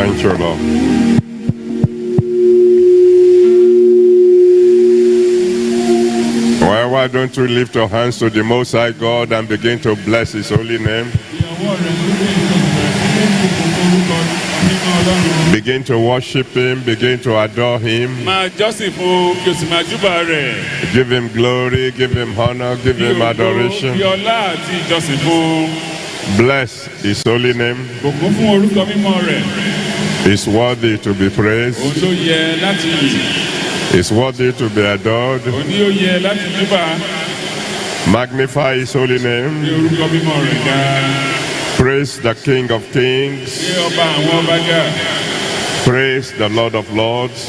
Thank you, Lord. Well, why don't you lift your hands to the Most High God and begin to bless His holy name? Begin to worship Him, begin to adore Him. Give Him glory, give Him honor, give Him adoration. Bless His holy name. He's worthy to be praised. He's worthy to be adored. Magnify His holy name. Praise the King of Kings. Praise the Lord of Lords.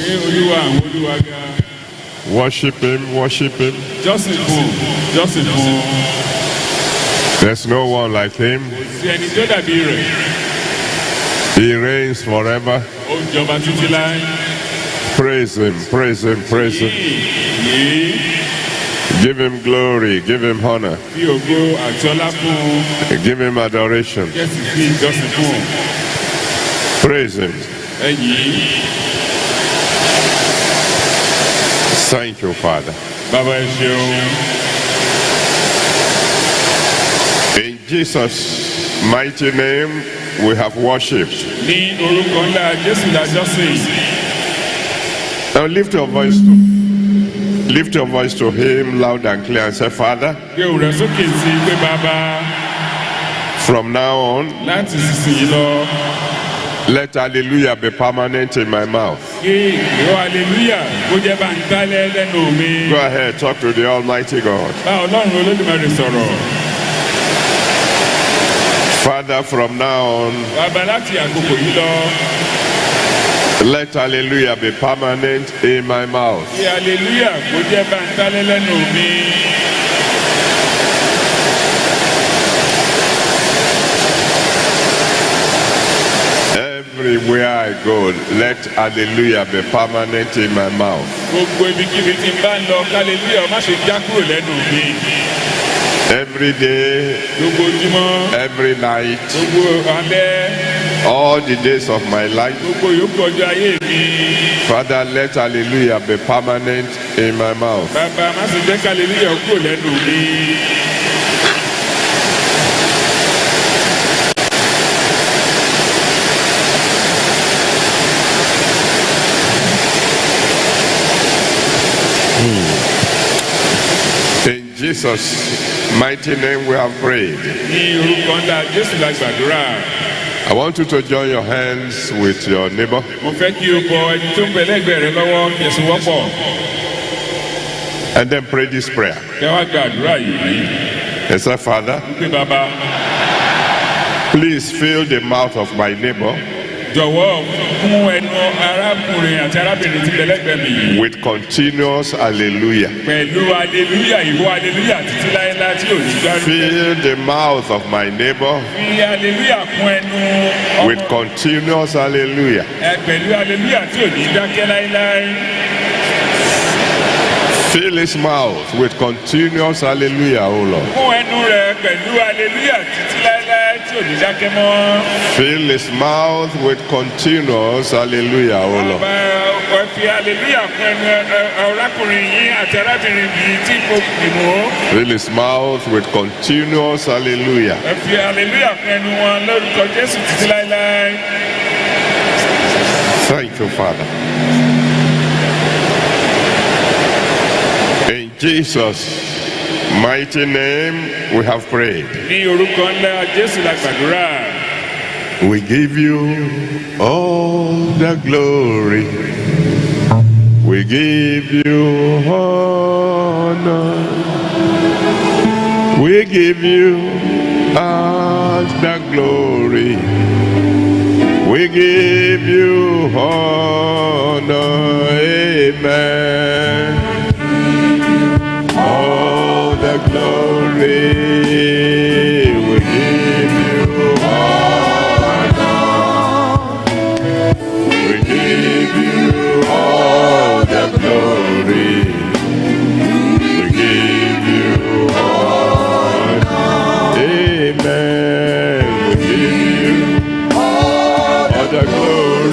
Worship Him, worship Him. There's no one like Him. He reigns forever. Praise Him, praise Him, praise Him. Give Him glory, give Him honor. Give Him adoration. Praise Him. Thank you, Father. In Jesus' mighty name, we have worshipped. Now lift your voice to Him loud and clear and say, Father, from now on, let hallelujah be permanent in my mouth. Go ahead, talk to the Almighty God. Father, from now on, let hallelujah be permanent in my mouth. Everywhere I go, let hallelujah be permanent in my mouth. Every day, every night, all the days of my life, Father, let hallelujah be permanent in my mouth. In Jesus' mighty name we have prayed. I want you to join your hands with your neighbor. And then pray this prayer. And say, Father, please fill the mouth of my neighbor with continuous hallelujah. Fill the mouth of my neighbor with continuous hallelujah. Fill his mouth with continuous hallelujah, O Lord. Fill his mouth with continuous hallelujah, O Lord. Fill his mouth with continuous hallelujah. Thank you, Father. In Jesus' mighty name we have prayed. We give you all the glory. We give you honor. We give you all the glory. We give you honor. Amen. All the glory. We give you honor. We give you all the glory. We give you honor. Amen. We give you all the glory.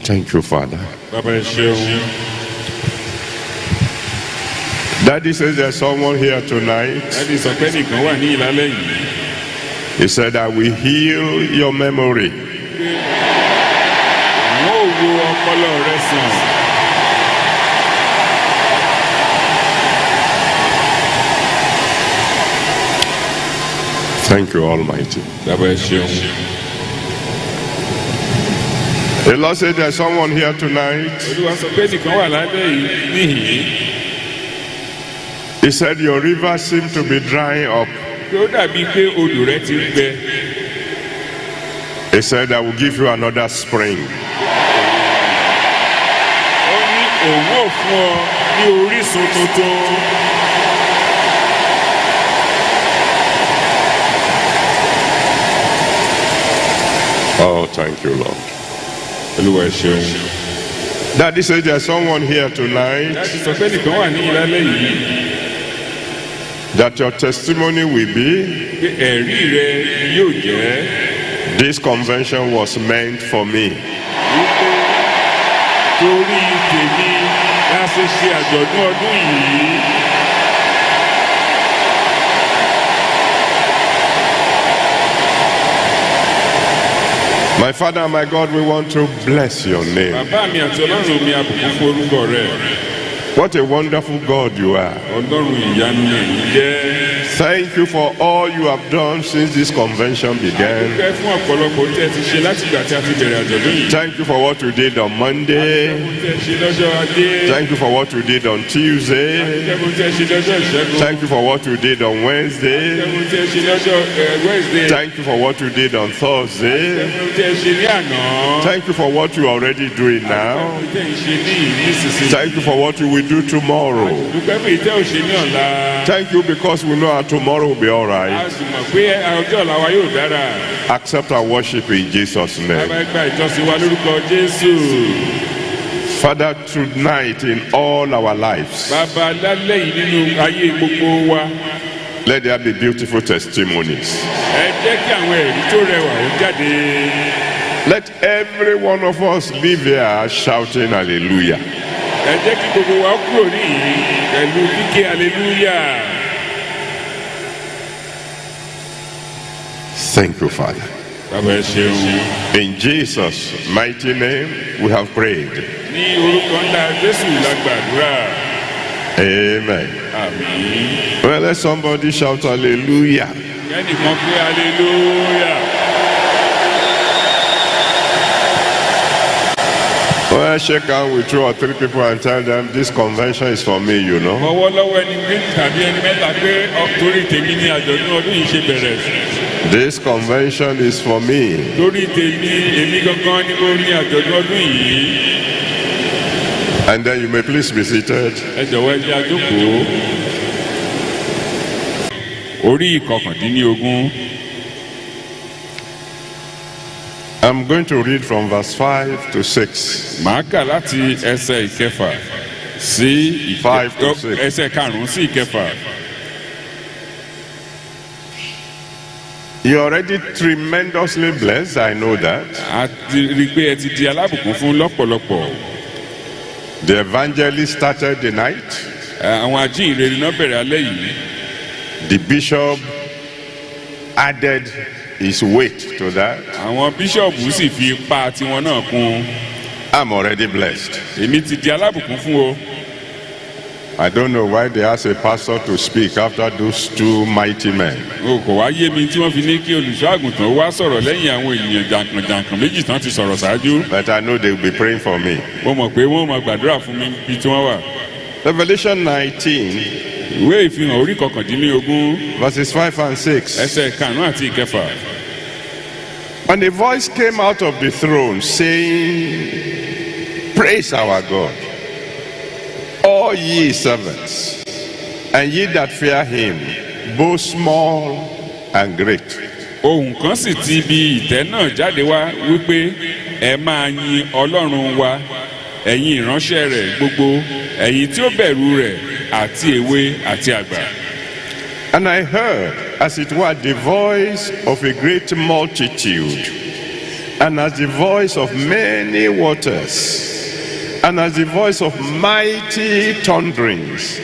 Thank you, Father. Bàbá ẹ ṣeun. Daddy says there's someone here tonight. Daddy sọ pé nìkan wà ní ìlálẹ́ yìí. He said, I will heal your memory. Wọ́n ò wo ọpọlọ rẹ sàn. Thank you, Almighty. Bàbá ẹ ṣeun. The Lord said there's someone here tonight. Olúwa sọ pé nìkan wà lálẹ́ yìí níhìn-ín. He said your river seemed to be drying up. Ó dàbí pé odò rẹ ti ń gbẹ. He said, I will give you another spring. Ó ní òun ò fún ọ ní orísun tuntun. Oh, thank you, Lord. Olúwa ẹ ṣeun. Daddy said there's someone here tonight Láti sọ pé nìkan wà ní ìlálẹ́ yìí. that your testimony will be, Pé ẹ̀rí rẹ yóò jẹ́. this convention was meant for me. Wípé torí tèmi la ṣe ṣe àjọ̀dún ọdún yìí. My Father and my God, we want to bless your name. Bàbá mi àti Ọlọ́run mi àbùkù fún orúkọ rẹ̀. What a wonderful God you are. Ọlọ́run ìyanu èyí jẹ́. Thank you for all you have done since this convention began. Dúpẹ́ fún ọ̀pọ̀lọpọ̀ tí ẹ ti ṣe láti ìgbà tí a ti bẹ̀rẹ̀ àjọ̀dún yìí. Thank you for what you did on Monday. Tí ẹ ṣe lọ́jọ́ Ajé. Thank you for what you did on Tuesday. Tí ẹ ṣe lọ́jọ́ Ìṣẹ́gun. Thank you for what you did on Wednesday. Tí ẹ ṣe lọ́jọ́ Wednesday. Thank you for what you did on Thursday. Tí ẹ ṣe ní àná. Thank you for what you are already doing now. Tí ẹ ṣe ní ìnísinsìnyí. Thank you for what you will do tomorrow. Dúpẹ́ fún ìtẹ́ òṣè ní ọ̀la. Thank you because we know our tomorrow will be all A right. sì mọ̀ pé ọjọ́ ọ̀la wa yóò dára. Accept our worship in Jesus' name. Bàbá gba ìjọsìn wa lórúkọ Jésù. Father, tonight in all our lives, Bàbá lálẹ́ yìí nínú ayé gbogbo wa. let there be beautiful testimonies. Ẹ jẹ́ kí àwọn ẹ̀rí tó rẹwà ó jáde. Let every one of us live here shouting hallelujah. Ẹ jẹ́ kí gbogbo wa kúrò níyìí pẹ̀lú kíké hallelujah. Thank you, Father. Bàbá ẹ ṣeun. In Jesus' mighty name, we have prayed. Ní orúkọ ńlá Jésù la gbàdúrà. Amen. Àmín. Well, let somebody shout hallelujah. Kẹ́nìkan pé hallelujah. Well, shake hands with 2 or 3 people and tell them this convention is for me, you know. Ọwọ́ lọ́wọ́ ẹni méjì tàbí ẹni mẹ́ta pé torí tèmi ni àjọ̀dún ọdún yìí ṣe bẹ̀rẹ̀. This convention is for me. Torí tèmi èmi gangan ni mo ní àjọ̀dún ọdún yìí. And then you may please be seated. Ẹ jọ̀wọ́ ẹ jẹ́ a jókòó. Orí ìkọkàndínlógún. I'm going to read from verse 5 to 6. Màá kà láti ẹsẹ̀ ìkẹfà sí 5 to 6. ẹsẹ̀ karùn-ún sí ìkẹfà. You're already tremendously blessed, I know that. A ti rí i pé ẹ ti di alábùkún fún lọ́pọ̀lọpọ̀. The evangelist started the night. Àwọn ajíhìnrere náà bẹ̀rẹ̀ alẹ́ yìí. The bishop added his weight to that. Àwọn bíṣọ̀bù sì fi ipa tiwọn náà kún. I'm already blessed. Èmi ti di alábùkún fún o. I don't know why they asked a pastor to speak after those 2 mighty men. O kò wá yé mi tí wọ́n fi ní kí olùṣọ́ àgùntàn wá sọ̀rọ̀ lẹ́yìn àwọn ènìyàn jàǹkànjàǹkàn méjì tán ti sọ̀rọ̀ ṣáájú. But I know they will be praying for me. Mo mọ̀ pé wọ́n máa gbàdúrà fún mi bí tí wọ́n wà. Revelation 19, Ìwé ìfihàn orí kọkàndínlógún verses 5 and 6. ẹsẹ̀ karùn-ún àti ìkẹfà. And a voice came out of the throne saying, Praise our God, all ye servants, and ye that fear him, both small and great. Ohùn kan sì ti ibi ìtẹ́ náà jáde wá wípé ẹ máa yin Ọlọ́run wa, ẹ̀yin ìránṣẹ́ rẹ̀ gbogbo, ẹ̀yin tí ó bẹ̀rù rẹ̀ àti èwe àti àgbà. And I heard, as it were, the voice of a great multitude, and as the voice of many waters, and as the voice of mighty thunderings,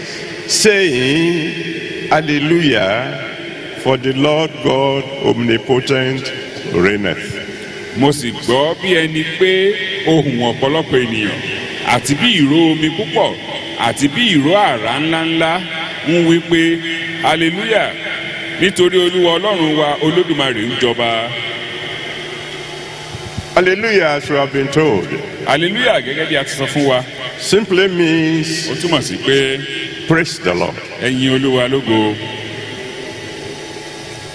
saying, Hallelujah, for the Lord God omnipotent reigneth. mo sì gbọ́ bí ẹni pé ohùn ọ̀pọ̀lọpọ̀ ènìyàn àti bí ìró omi púpọ̀ àti bí ìró àrá ńláńlá ń wí pé hallelujah nítorí olúwa ọlọ́run wa olódùmarè ń jọba. Hallelujah, as you have been told, hallelujah gẹ́gẹ́ bí a ti sọ fún wa simply means ó túmọ̀ sí pé praise the Lord. ẹ̀yin olúwa lógo.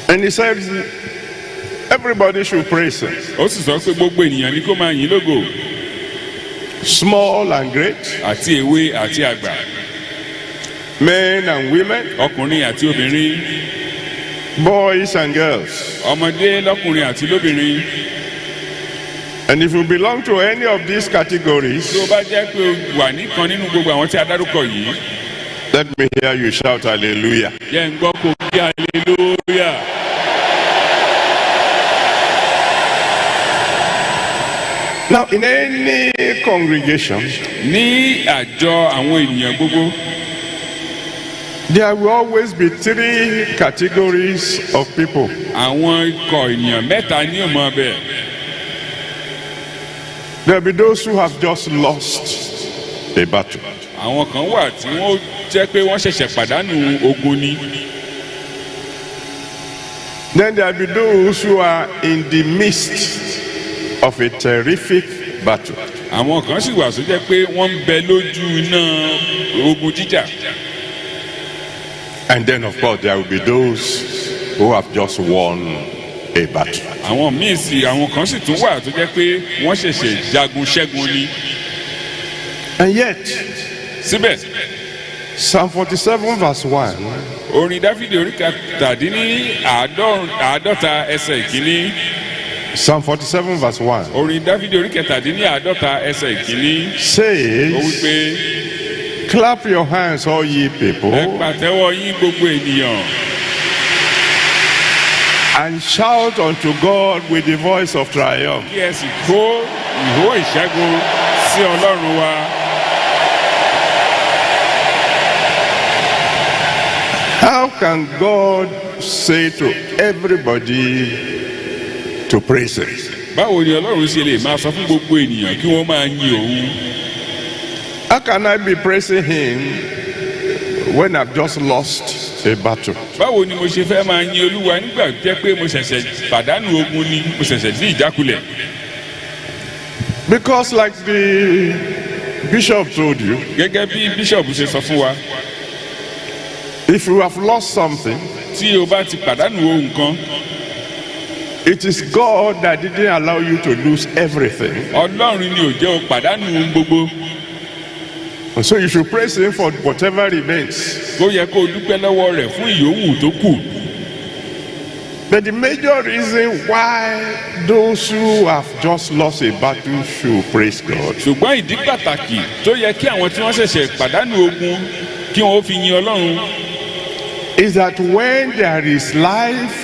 And he said, everybody should praise him, ó sì sọ pé gbogbo ènìyàn ní kó máa yìn lógo, small and great, àti èwe àti àgbà, men and women, ọkùnrin àti obìnrin, boys and girls. ọmọdé lọ́kùnrin àti lóbìnrin. And if you belong to any of these categories, tó bá jẹ́ pé o wà nìkan nínú gbogbo àwọn tí a dárúkọ yìí, let me hear you shout hallelujah. jẹ́ ń gbọ́ kó kí hallelujah. Now, in any congregation, ní àjọ àwọn ènìyàn gbogbo, there will always be three categories of people. àwọn ikọ̀ ènìyàn mẹ́ta ní òmò ọbẹ̀. There will be those who have just lost a battle. àwọn kan wà tí wọ́n jẹ́ pé wọ́n ṣẹ̀ṣẹ̀ pàdánù ogun ni. Then there will be those who are in the midst of a terrific battle. àwọn kan sì wà tó jẹ́ pé wọ́n ń bẹ lójú iná ogun jíjà. And then, of course, there will be those who have just won a battle. àwọn míì sì àwọn kan sì tún wà tó jẹ́ pé wọ́n ṣẹ̀ṣẹ̀ jagun ṣẹ́gun ni. And yet, síbẹ̀ Psalm 47 verse 1 orin dáfídì orí kẹtàdínní àádọ́ta ẹsẹ̀ ìkíní. Psalm 47 verse 1 orin dáfídì orí kẹtàdínní àádọ́ta ẹsẹ̀ ìkíní. ó says, wípé clap your hands, all ye people, ẹ pàtẹ́wọ́ yín gbogbo ènìyàn, and shout unto God with the voice of triumph. kí ẹ sì kó ìhó ìṣẹ́gun sí ọlọ́run wa. How can God say to everybody to praise him? báwo ni ọlọ́run ṣe lè máa sọ fún gbogbo ènìyàn kí wọ́n máa yin òun? How can I be praising him when I've just lost a battle? báwo ni mo ṣe fẹ́ máa yin olúwa nígbà tó jẹ́ pé mo ṣẹ̀ṣẹ̀ pàdánù ogun ni, mo ṣẹ̀ṣẹ̀ ní ìjákulẹ̀? Because like the bishop told you, gẹ́gẹ́ bí bíṣọ̀bù ṣe sọ fún wa, if you have lost something, tí o bá ti pàdánù ohun kan, it is God that didn't allow you to lose everything. ọlọ́run ni ò jẹ́ o pàdánù ohun gbogbo. And so you should praise him for whatever remains. ó yẹ kó o dúpẹ́ lọ́wọ́ rẹ̀ fún ìyówù tó kù. But the major reason why those who have just lost a battle should praise God ṣùgbọ́n ìdí pàtàkì tó yẹ kí àwọn tí wọ́n ṣẹ̀ṣẹ̀ pàdánù ogun kí wọ́n ó fi yin ọlọ́run is that when there is life,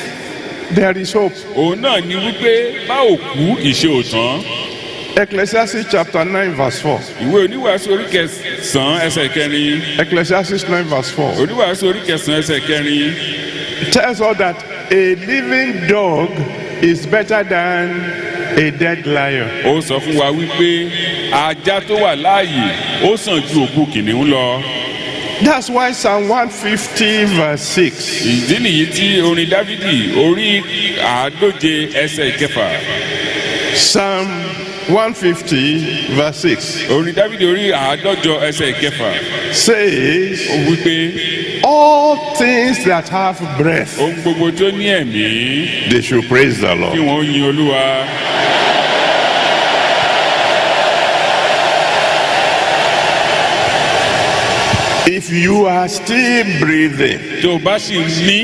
there is hope. òun náà ni wípé bá òkú ìṣe òtán. Ecclesiastes chapter 9 verse 4. ìwé oníwàásù orí kẹsàn-án ẹsẹ̀ kẹrin. Ecclesiastes 9 verse 4 oníwàásù orí kẹsàn-án ẹsẹ̀ kẹrin. tells us that a living dog is better than a dead lion. ó sọ fún wa wípé ajá tó wà láàyè ó sàn ju òkú kìnìún lọ. That's why Psalm 150 verse 6 ìdí nìyí tí orin dávidi orí àádóje ẹsẹ̀ ìkẹfà. Psalm 150 verse 6 orin dávidi orí àádọ́jọ ẹsẹ̀ ìkẹfà. says, ó wípé all things that have breath, ohun gbogbo tó ní ẹ̀mí they should praise the kí Lord. wọ́n yin olúwa. If you are still breathing, tó o bá sì mí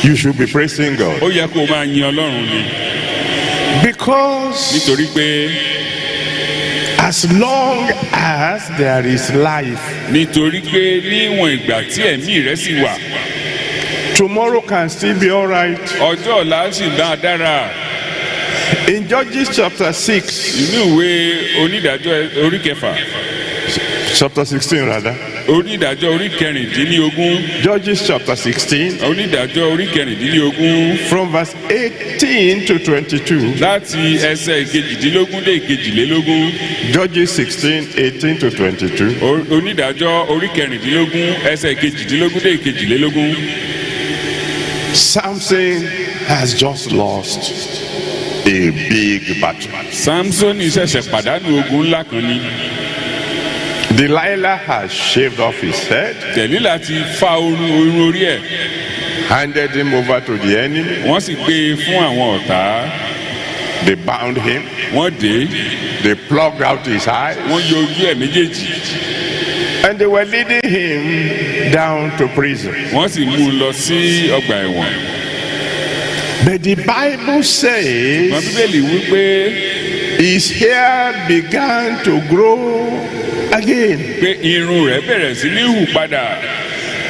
you should be praising God. ó yẹ kó o máa yin ọlọ́run ni. Because nítorí pé as long as there is life, nítorí pé níwọ̀n ìgbà tí ẹ̀mí rẹ̀ sì wà, tomorrow can still be all right. ọjọ́ ọ̀la sì máa dára. In Judges chapter 6, inú ìwé onídàájọ́ orí kẹfà chapter 16 rather, onídàájọ́ orí kẹrìndínlógún Judges chapter 16, onídàájọ́ orí kẹrìndínlógún from verse 18 to 22. láti ẹsẹ̀ ìkejìdínlógún dé ìkejìlélógún. Judges 16, 18 to 22. Onídàájọ́ orí kẹrìndínlógún ẹsẹ̀ ìkejìdínlógún dé ìkejìlélógún. Samson has just lost a big battle. Samsoni ṣẹ̀ṣẹ̀ pàdánù ogun ńlá kan ni. Delilah has shaved off his head, Dẹ̀lílà ti fa irun orí ẹ̀. handed him over to the enemy. Wọ́n sì gbé e fún àwọn ọ̀tá. They bound him. Wọ́n dè é. They plucked out his eyes. Wọ́n yọ ojú ẹ̀ méjèèjì. And they were leading him down to prison. Wọ́n sì mú un lọ sí ọgbà ẹ̀wọ̀n. But the Bible Wọ́n says Bíbélì wí pé his hair began to grow again. pé irun rẹ̀ bẹ̀rẹ̀ sí ní hù padà.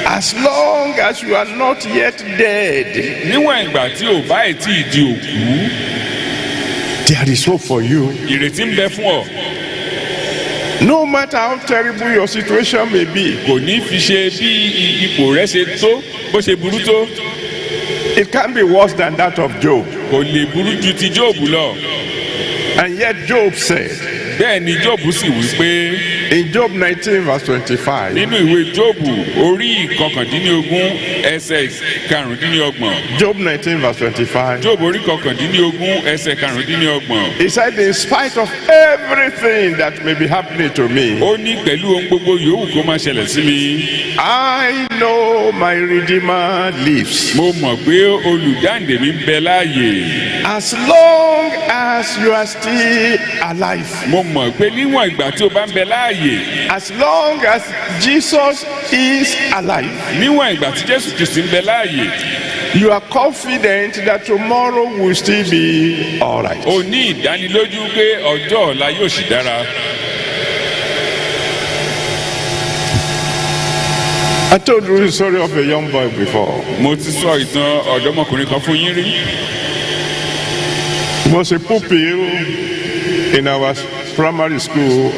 As long as you are not yet dead, Níwọ̀n ìgbà tí ò bá ì tí ì di òkú, there is hope for you. ìrètí ń bẹ fún ọ. No matter how terrible your situation may be, Kò ní fi ṣe bí ipò rẹ̀ ṣe tó, bó ṣe burú tó. it can be worse than that of Job. Kò lè burú ju ti Jóòbù lọ. And yet Job said Bẹ́ẹ̀ ni Jóòbù sì wí pé in Job 19 verse 25, nínú ìwé Jóòbù orí ìkọkàndínlógún ẹsẹ̀ karùndínlọ́gbọ̀n. Job 19 verse 25, Jóòbù orí ìkọkàndínlógún ẹsẹ̀ karùndínlọ́gbọ̀n. he said, in spite of everything that may be happening to me, Ó ní pẹ̀lú ohun gbogbo yòówù kó máa ṣẹlẹ̀ sí mi. I know my Redeemer lives. Mo mọ̀ pé olùdáǹdè mi ń bẹ láàyè. As long as you are still alive, Mo mọ̀ pé níwọ̀n ìgbà tí o bá ń bẹ láàyè. as long as Jesus is alive, Níwọ̀n ìgbà tí Jésù Kristi ń bẹ láàyè. you are confident that tomorrow will still be all right. O ní ìdánilójú pé ọjọ́ ọ̀la yóò sì dára. I told you the story of a young boy before. Mo ti sọ ìtàn ọ̀dọ́mọkùnrin kan fún yín rí. He was a pupil in our primary school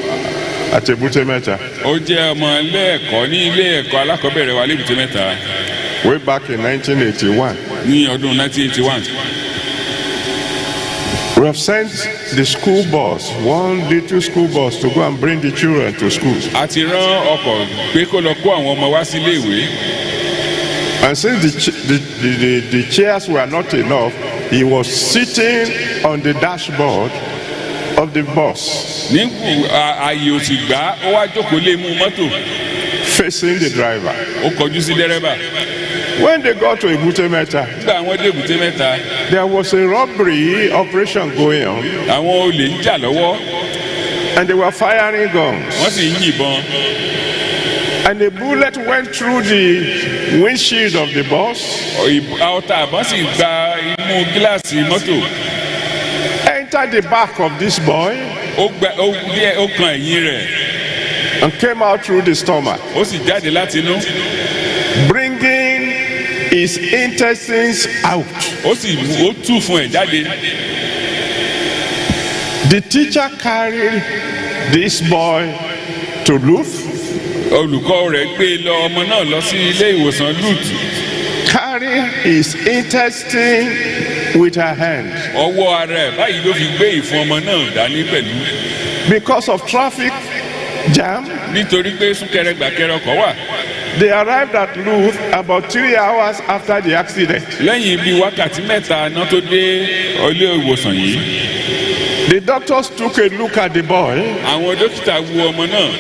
at Ebute Metta Ó jẹ́ ọmọ ilé ẹ̀kọ́ ní ilé ẹ̀kọ́ alákọ̀ọ́bẹ̀rẹ̀ wa lébùté mẹ́ta way back in 1981. ní ọdún 1981. We have sent the school bus, one little school bus, to go and bring the children to school. A ti rán ọkọ̀ pé kó lọ kó àwọn ọmọ wá sí ilé ìwé. And since the chairs were not enough, he was sitting on the dashboard of the bus, Nígbù ààyè ò sì gbà ó wá jókòó lé mú mọ́tò. facing the driver. Ó kọjú sí dẹ́rẹ́bà. When they got to Ebute Metta, Nígbà àwọn dé èbúté mẹ́ta, there was a robbery operation going on, àwọn olè ń jà lọ́wọ́. and they were firing guns. Wọ́n sì ń yìnbọn. And a bullet went through the windshield of the bus, Ọta àbọ̀n sì gba inú gíláàsì mọ́tò. entered the back of this boy, Ó kan ẹ̀yìn rẹ̀. and came out through the stomach, Ó sì jáde láti inú. bringing his intestines out. Ó tú fún ẹ̀ jáde. The teacher carried this boy to Luth, Olùkọ́ rẹ̀ gbé lọ ọmọ náà lọ sí ilé ìwòsàn Lúùtù. carrying his intestine with her hand. Ọwọ́ ara ẹ̀ báyìí ló fi gbé ìfun ọmọ náà dání pẹ̀lú. Because of traffic jam, Nítorí pé súnkẹrẹ gbàkẹrẹ ọkọ̀ wà. they arrived at Luth about 3 hours after the accident. Lẹ́yìn bíi wákàtí mẹ́ta náà tó dé ilé ìwòsàn yìí. The doctors took a look at the boy. Àwọn dókítà wo ọmọ náà.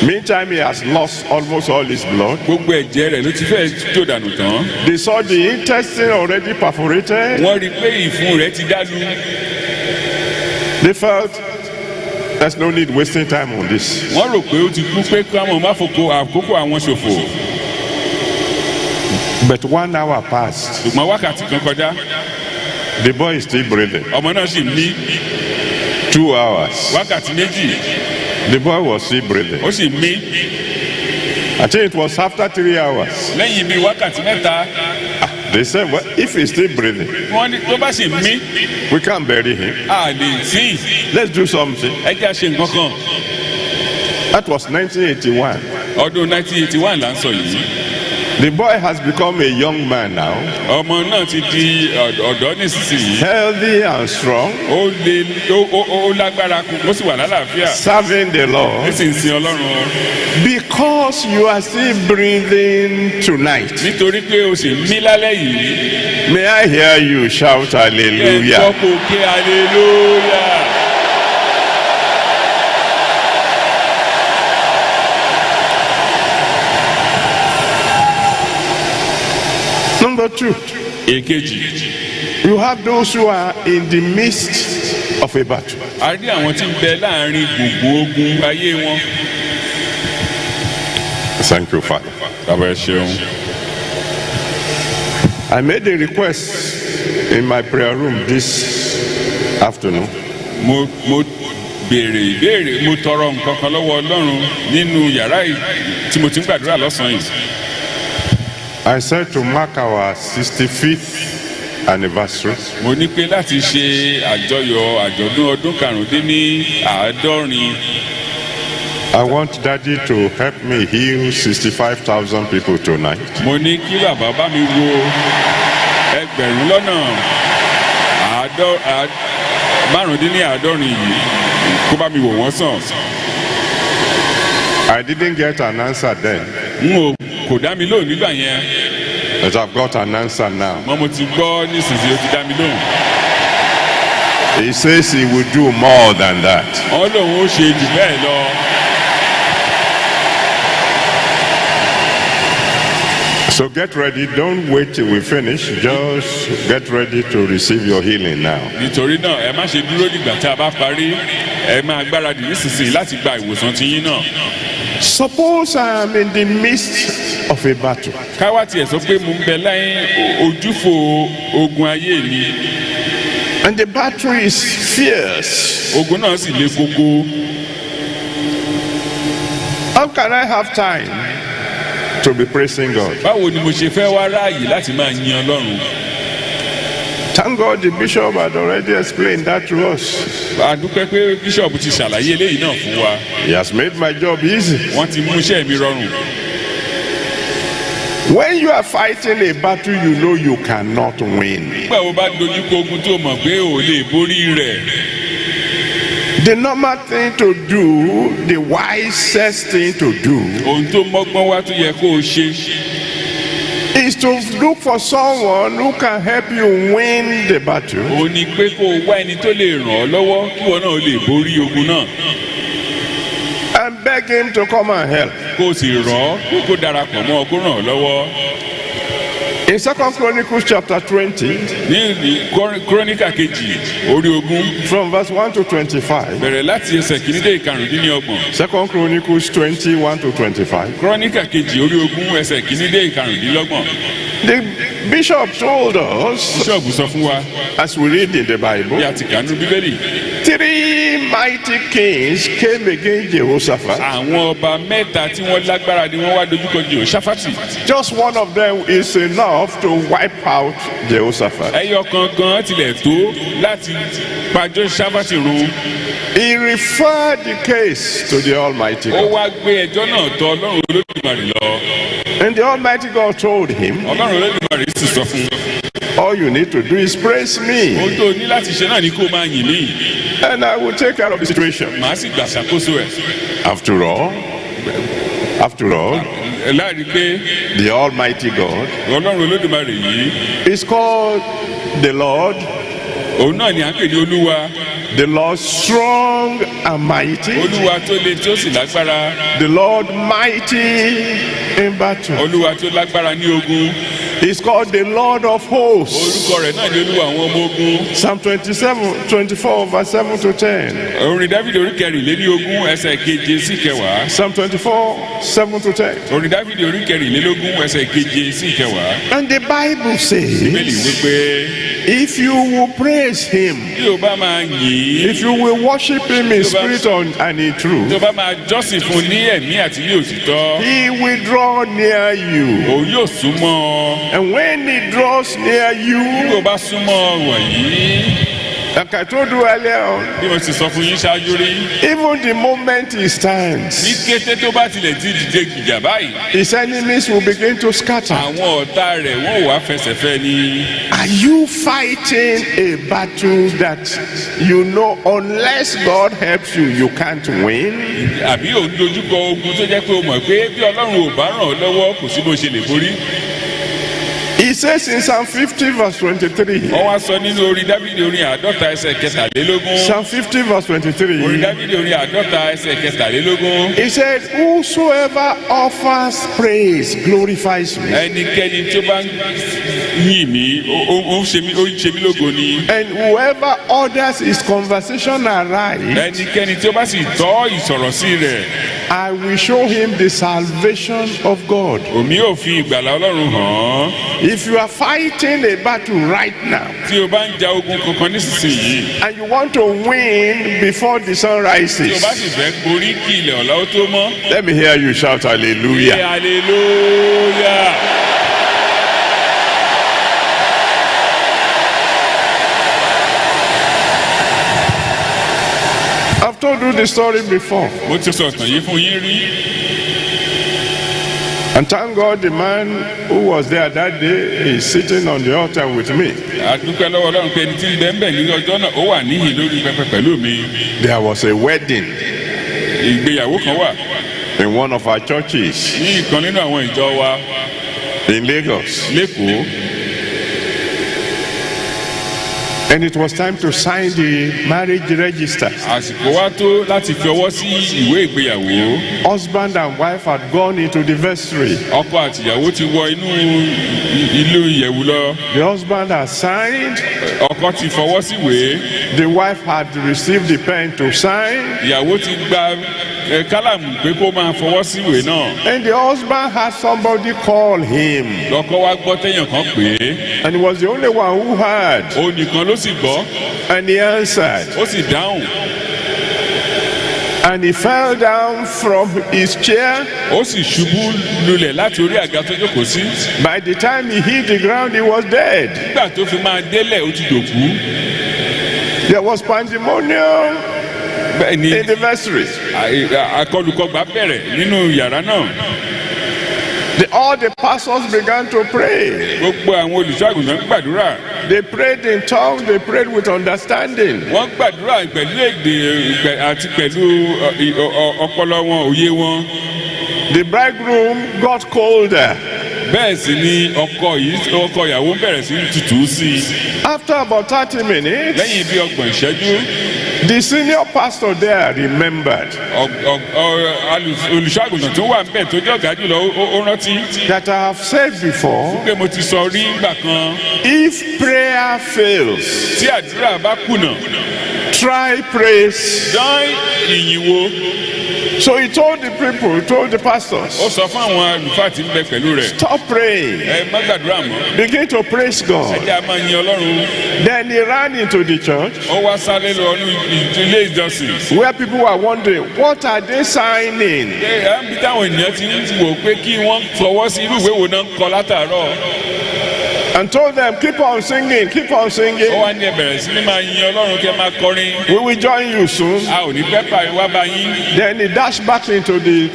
Meantime, he has lost almost all his blood. Gbogbo ẹ̀jẹ̀ rẹ̀ ló ti fẹ́ jó dànù tán. They saw the intestine already perforated. Wọ́n rí i pé ìfun rẹ̀ ti dálu. They felt there's no need wasting time on this. Wọ́n rò pé ó ti kú pé káwọn má foko àkókò àwọn ṣòfò. But 1 hour passed. Ṣùgbọ́n wákàtí kan kọjá. The boy is still breathing. Ọmọ náà sì mí. 2 hours. Wákàtí méjì. The boy was still breathing. Ó sì mí. I think it was after 3 hours. Lẹ́yìn bíi wákàtí mẹ́ta. They said, well, if he's still breathing, wọ́n ní tó bá sì mí we can't bury him. a lè sìn. Let's do something. ẹ jẹ́ àṣe nǹkan kan. That was 1981. ọdún 1981 là ń sọ yìí. The boy has become a young man now, ọmọ náà ti di ọ̀dọ́ nísinsìnyí. healthy and strong, ó lè ó lágbára kù ó sì wà lálàáfíà. serving the ó Lord. sì ń sin ọlọ́run. Because you are still breathing tonight, nítorí pé o sì mí lálẹ́ yìí. may I hear you shout ẹ gbọ́ hallelujah. kó ké hallelujah. Number two, èkejì, you have those who are in the midst of a battle. a rí àwọn tí ń bẹ láàrin gbogbo ogun ayé wọn. Thank you, Father. bàbá ẹ ṣeun. I made a request in my prayer room this afternoon. mo béèrè ìbéèrè mo tọrọ nǹkan kan lọ́wọ́ ọlọ́run nínú yàrá tí mo ti ń gbàdúrà lọ́sàn-án yìí. I said to mark our 65th anniversary, mo ní pé láti ṣe àjọyọ̀ àjọ̀dún ọdún karùndínláàádọ́rin. I want Daddy to help me heal 65,000 people tonight. mo ní kí bàbá bá mi wo ẹgbẹ̀rún lọ́nà márùndínláàádọ́rin yìí kó bá mi wò wọ́n sàn. I didn't get an answer then, kò dá mi lóhùn nígbà yẹn. but I've got an answer now. mo ti gbọ́ nísinsìnyí ó ti dá mi lóhùn. He says he will do more than that. wọ́n lòun ó ṣe jù bẹ́ẹ̀ lọ. So get ready. Don't wait till we finish. Just get ready to receive your healing now. nítorí náà ẹ má ṣe dúró dìgbà tí a bá parí ẹ máa gbáradì nísinsìnyí láti gba ìwòsàn tiyín náà. Suppose I am in the midst of a battle. káwá tiẹ̀ sọ pé mo ń bẹ láyé ojúfò ogun ayé mi. And the battle is fierce. ogun náà sì le koko. How can I have time to be praising God? báwo ni mo ṣe fẹ́ wá ráàyè láti máa yin ọlọ́run. Thank God the bishop had already explained that to us. a dúpẹ́ pé bíṣọ̀bù ti ṣàlàyé eléyìí náà fún wa. He has made my job easy. wọ́n ti mú iṣẹ́ mi rọrùn. When you are fighting a battle you know you cannot win, nígbà wo bá dojú kọ ogun tó mọ̀ pé ò lè borí rẹ̀. the normal thing to do, the wisest thing to do, ohun tó mọ́gbọ́n wá tó yẹ kó o ṣe. is to look for someone who can help you win the battle ó ní pé kó o wá ẹni tó lè ràn ọ́ lọ́wọ́ kí wọn náà lè borí ogun náà. and beg him to come and help. kó o sì rọ̀ ọ́ pé kó darapọ̀ mọ́ ọ kó ràn ọ́ lọ́wọ́. In 2 Chronicles chapter 20, ní kúrónìkà kejì orí ogún from verse 1 to 25, bẹ̀rẹ̀ láti ẹsẹ̀ kìíní dé ìkarùndínlọ́gbọ̀n. 2 Chronicles 20, 1 to 25. kúrónìkà kejì orí ogún ẹsẹ̀ kìíní dé ìkarùndínlọ́gbọ̀n. The bishop told us, bíṣọ̀bù sọ fún wa as we read in the bí Bible, a ti kà nínú bíbélì. 3 mighty kings came against Jehoshaphat. àwọn ọba mẹ́ta tí wọ́n lágbára ni wọ́n wá dojúkọ Jehoṣáfátì. Just one of them is enough to wipe out Jehoshaphat. ẹyọ kan tilẹ̀ tó láti pa Jehoṣáfátì run. He referred the case to the Almighty ó God. wá gbé ẹjọ́ náà tọ̀ ọlọ́run olódùmarè lọ. And the Almighty God told him, ọlọ́run olódùmarè sì sọ fún un. all you need to do is praise me, ohun tó ní láti ṣe náà ni kó máa yìn mí. and I will take care of the situation. màá sì gbà ṣàkóso ẹ̀. After all, láàrin pé the Almighty God ọlọ́run olódùmarè yìí is called the Lord, òun náà ni à ń pè ní olúwa. the Lord strong and mighty, olúwa tó le tí ó sì lágbára. the Lord mighty in battle. olúwa tó lágbára ní ogun. He's called the Lord of hosts. orúkọ rẹ̀ náà ni olúwa àwọn ọmọ ogun. Psalm 24, verse 7 to 10. orin dáfídì orí kẹrìnlélógún ẹsẹ̀ keje sí kẹwàá. Psalm 24, 7 to 10. orin dáfídì orí kẹrìnlélógún ẹsẹ̀ keje sí kẹwàá. And the Bible bíbélì says, wípé If you will praise him, bí o bá máa yìn ín, if you will worship him in spirit and in tí o truth, bá máa jọ́sìn fún ní ẹ̀mí àti ní òtítọ́, he will draw near you. òun yóò súnmọ́ ọ. And when he draws near bí you, o bá súnmọ́ ọ wọ̀nyí, like I told you earlier on, bí mo ti sọ fún yín ṣáájú rí, even the moment he ní stands, kété tó bá tilẹ̀ ti dìde gìjà báyìí, his enemies will begin to scatter. àwọn ọ̀tá rẹ̀ wọ́n wá fẹsẹ̀fẹ́ ni. Are you fighting a battle that you know unless God helps you, you can't win? Àbí òun dojúkọ ogun tó jẹ́ pé o mọ̀ pé bí Ọlọ́run ò bá ràn ọ́ lọ́wọ́ kò sí bó ṣe lè borí. He says in Psalm 50 verse 23. Wọ́n wá sọ nínú orin Dávídì orin 50 ẹsẹ̀ kẹtàlélógún. Psalm 50 verse Orin 23. Dávídì orin 50 ẹsẹ̀ kẹtàlélógún. He said, whosoever offers praise glorifies me. Ẹnikẹ́ni tí ó bá ń yìn mí, ó ń ṣe mí lógo ni. And whoever orders his conversation aright, Ẹnikẹ́ni tí ó bá sì tọ́ ìsọ̀rọ̀ sí rẹ̀, I will show him the salvation of God. òmí ò fi ìgbàlà Ọlọ́run hàn án. If you are fighting a battle right now, Tí o bá ń ja ogun kankan nísinsìnyí, and you want to win before the sun tí o rises, bá sì fẹ́ borí kí ilẹ̀ ọ̀la ó tó mọ́. let me hear you shout hallelujah. Hallelujah. I've told you the story before. Mo ti sọ ìtàn yìí fún yín rí. And thank God the man who was there that day is sitting on the altar with me. A dúpẹ́ lọ́wọ́ Ọlọ́run pé ẹni tí ń bẹ ń bẹ ní ọjọ́ náà ó wà níhìn lórí pẹpẹ pẹ̀lú mi. There was a wedding Ìgbéyàwó kan wà in one of our churches ní ìkan nínú àwọn ìjọ wa in Lagos. lÉkòó. And it was time to sign the marriage register. Àsìkò wá tó láti fi ọwọ́ sí ìwé ìgbéyàwó. Husband and wife had gone into the vestry. Ọkọ àtìyàwó ti wọ inú ilé ìyẹ̀wù lọ. The husband had signed. Ọkọ ti fọwọ́ síwèé. The wife had received the pen to sign. Ìyàwó ti gba kálàmù pé kó máa fọwọ́ síwèé náà. And the husband had somebody call him. Lọ́kọ wá gbọ́ téèyàn kan pè é. And he was the only one who heard. Òun nìkan ló sì gbọ́. And he answered. Ó sì dáhùn. And he fell down from his chair. Ó sì ṣubú lulẹ̀ láti orí àga tó jókòó sí. By the time he hit the ground, he was dead. Nígbà tó fi máa délẹ̀ ó ti dòkú. There was pandemonium Bẹ́ẹ̀ ni in the vestry. akọlùkọgbà bẹ̀rẹ̀ nínú yàrá náà. All the pastors began to pray. Gbogbo àwọn olùṣọ́ àgùntàn gbàdúrà. They prayed in tongues, they prayed with understanding. Wọ́n gbàdúrà pẹ̀lú èdè àti pẹ̀lú ọpọlọ wọn, òye wọn. The bridegroom got colder. Bẹ́ẹ̀ sì ni ọkọ ìyàwó bẹ̀rẹ̀ sí tutù sí i. After about 30 minutes, Lẹ́yìn bí 30 ìṣẹ́jú, the senior pastor there remembered olùṣọ́ àgùntàn tó wà níbẹ̀ tó jẹ́ ọ̀gá jùlọ ó rántí. that I have said before, Pé mo ti sọ rí ìgbà kan, if prayer fails, tí àdúrà bá kùnà, try praise. dán ìyìn wo. So he told the people, he told the pastors, Ó sọ fún àwọn àlùfáà tí ń bẹ pẹ̀lú rẹ̀. stop praying. Ẹ má gbàdúrà mọ́. Begin to praise Ẹ God. jẹ́ a máa yin Ọlọ́run. Then he ran into the church Ó wá sáré lọ ní ilé ìjọsìn. where people were wondering, what are they signing? Ẹ á ń bí táwọn ènìyàn ti ń wò pé kí wọ́n fọwọ́ sí irú ìwé wo náà ń kọ látàárọ̀. And told them, keep on singing, keep on Ó singing. wá ní ẹ bẹ̀rẹ̀ sí ní máa yin Ọlọ́run kí ẹ máa kọrin. We will join you soon. A ò ní pẹ́ parí wá bá yín. Then he dashed back into the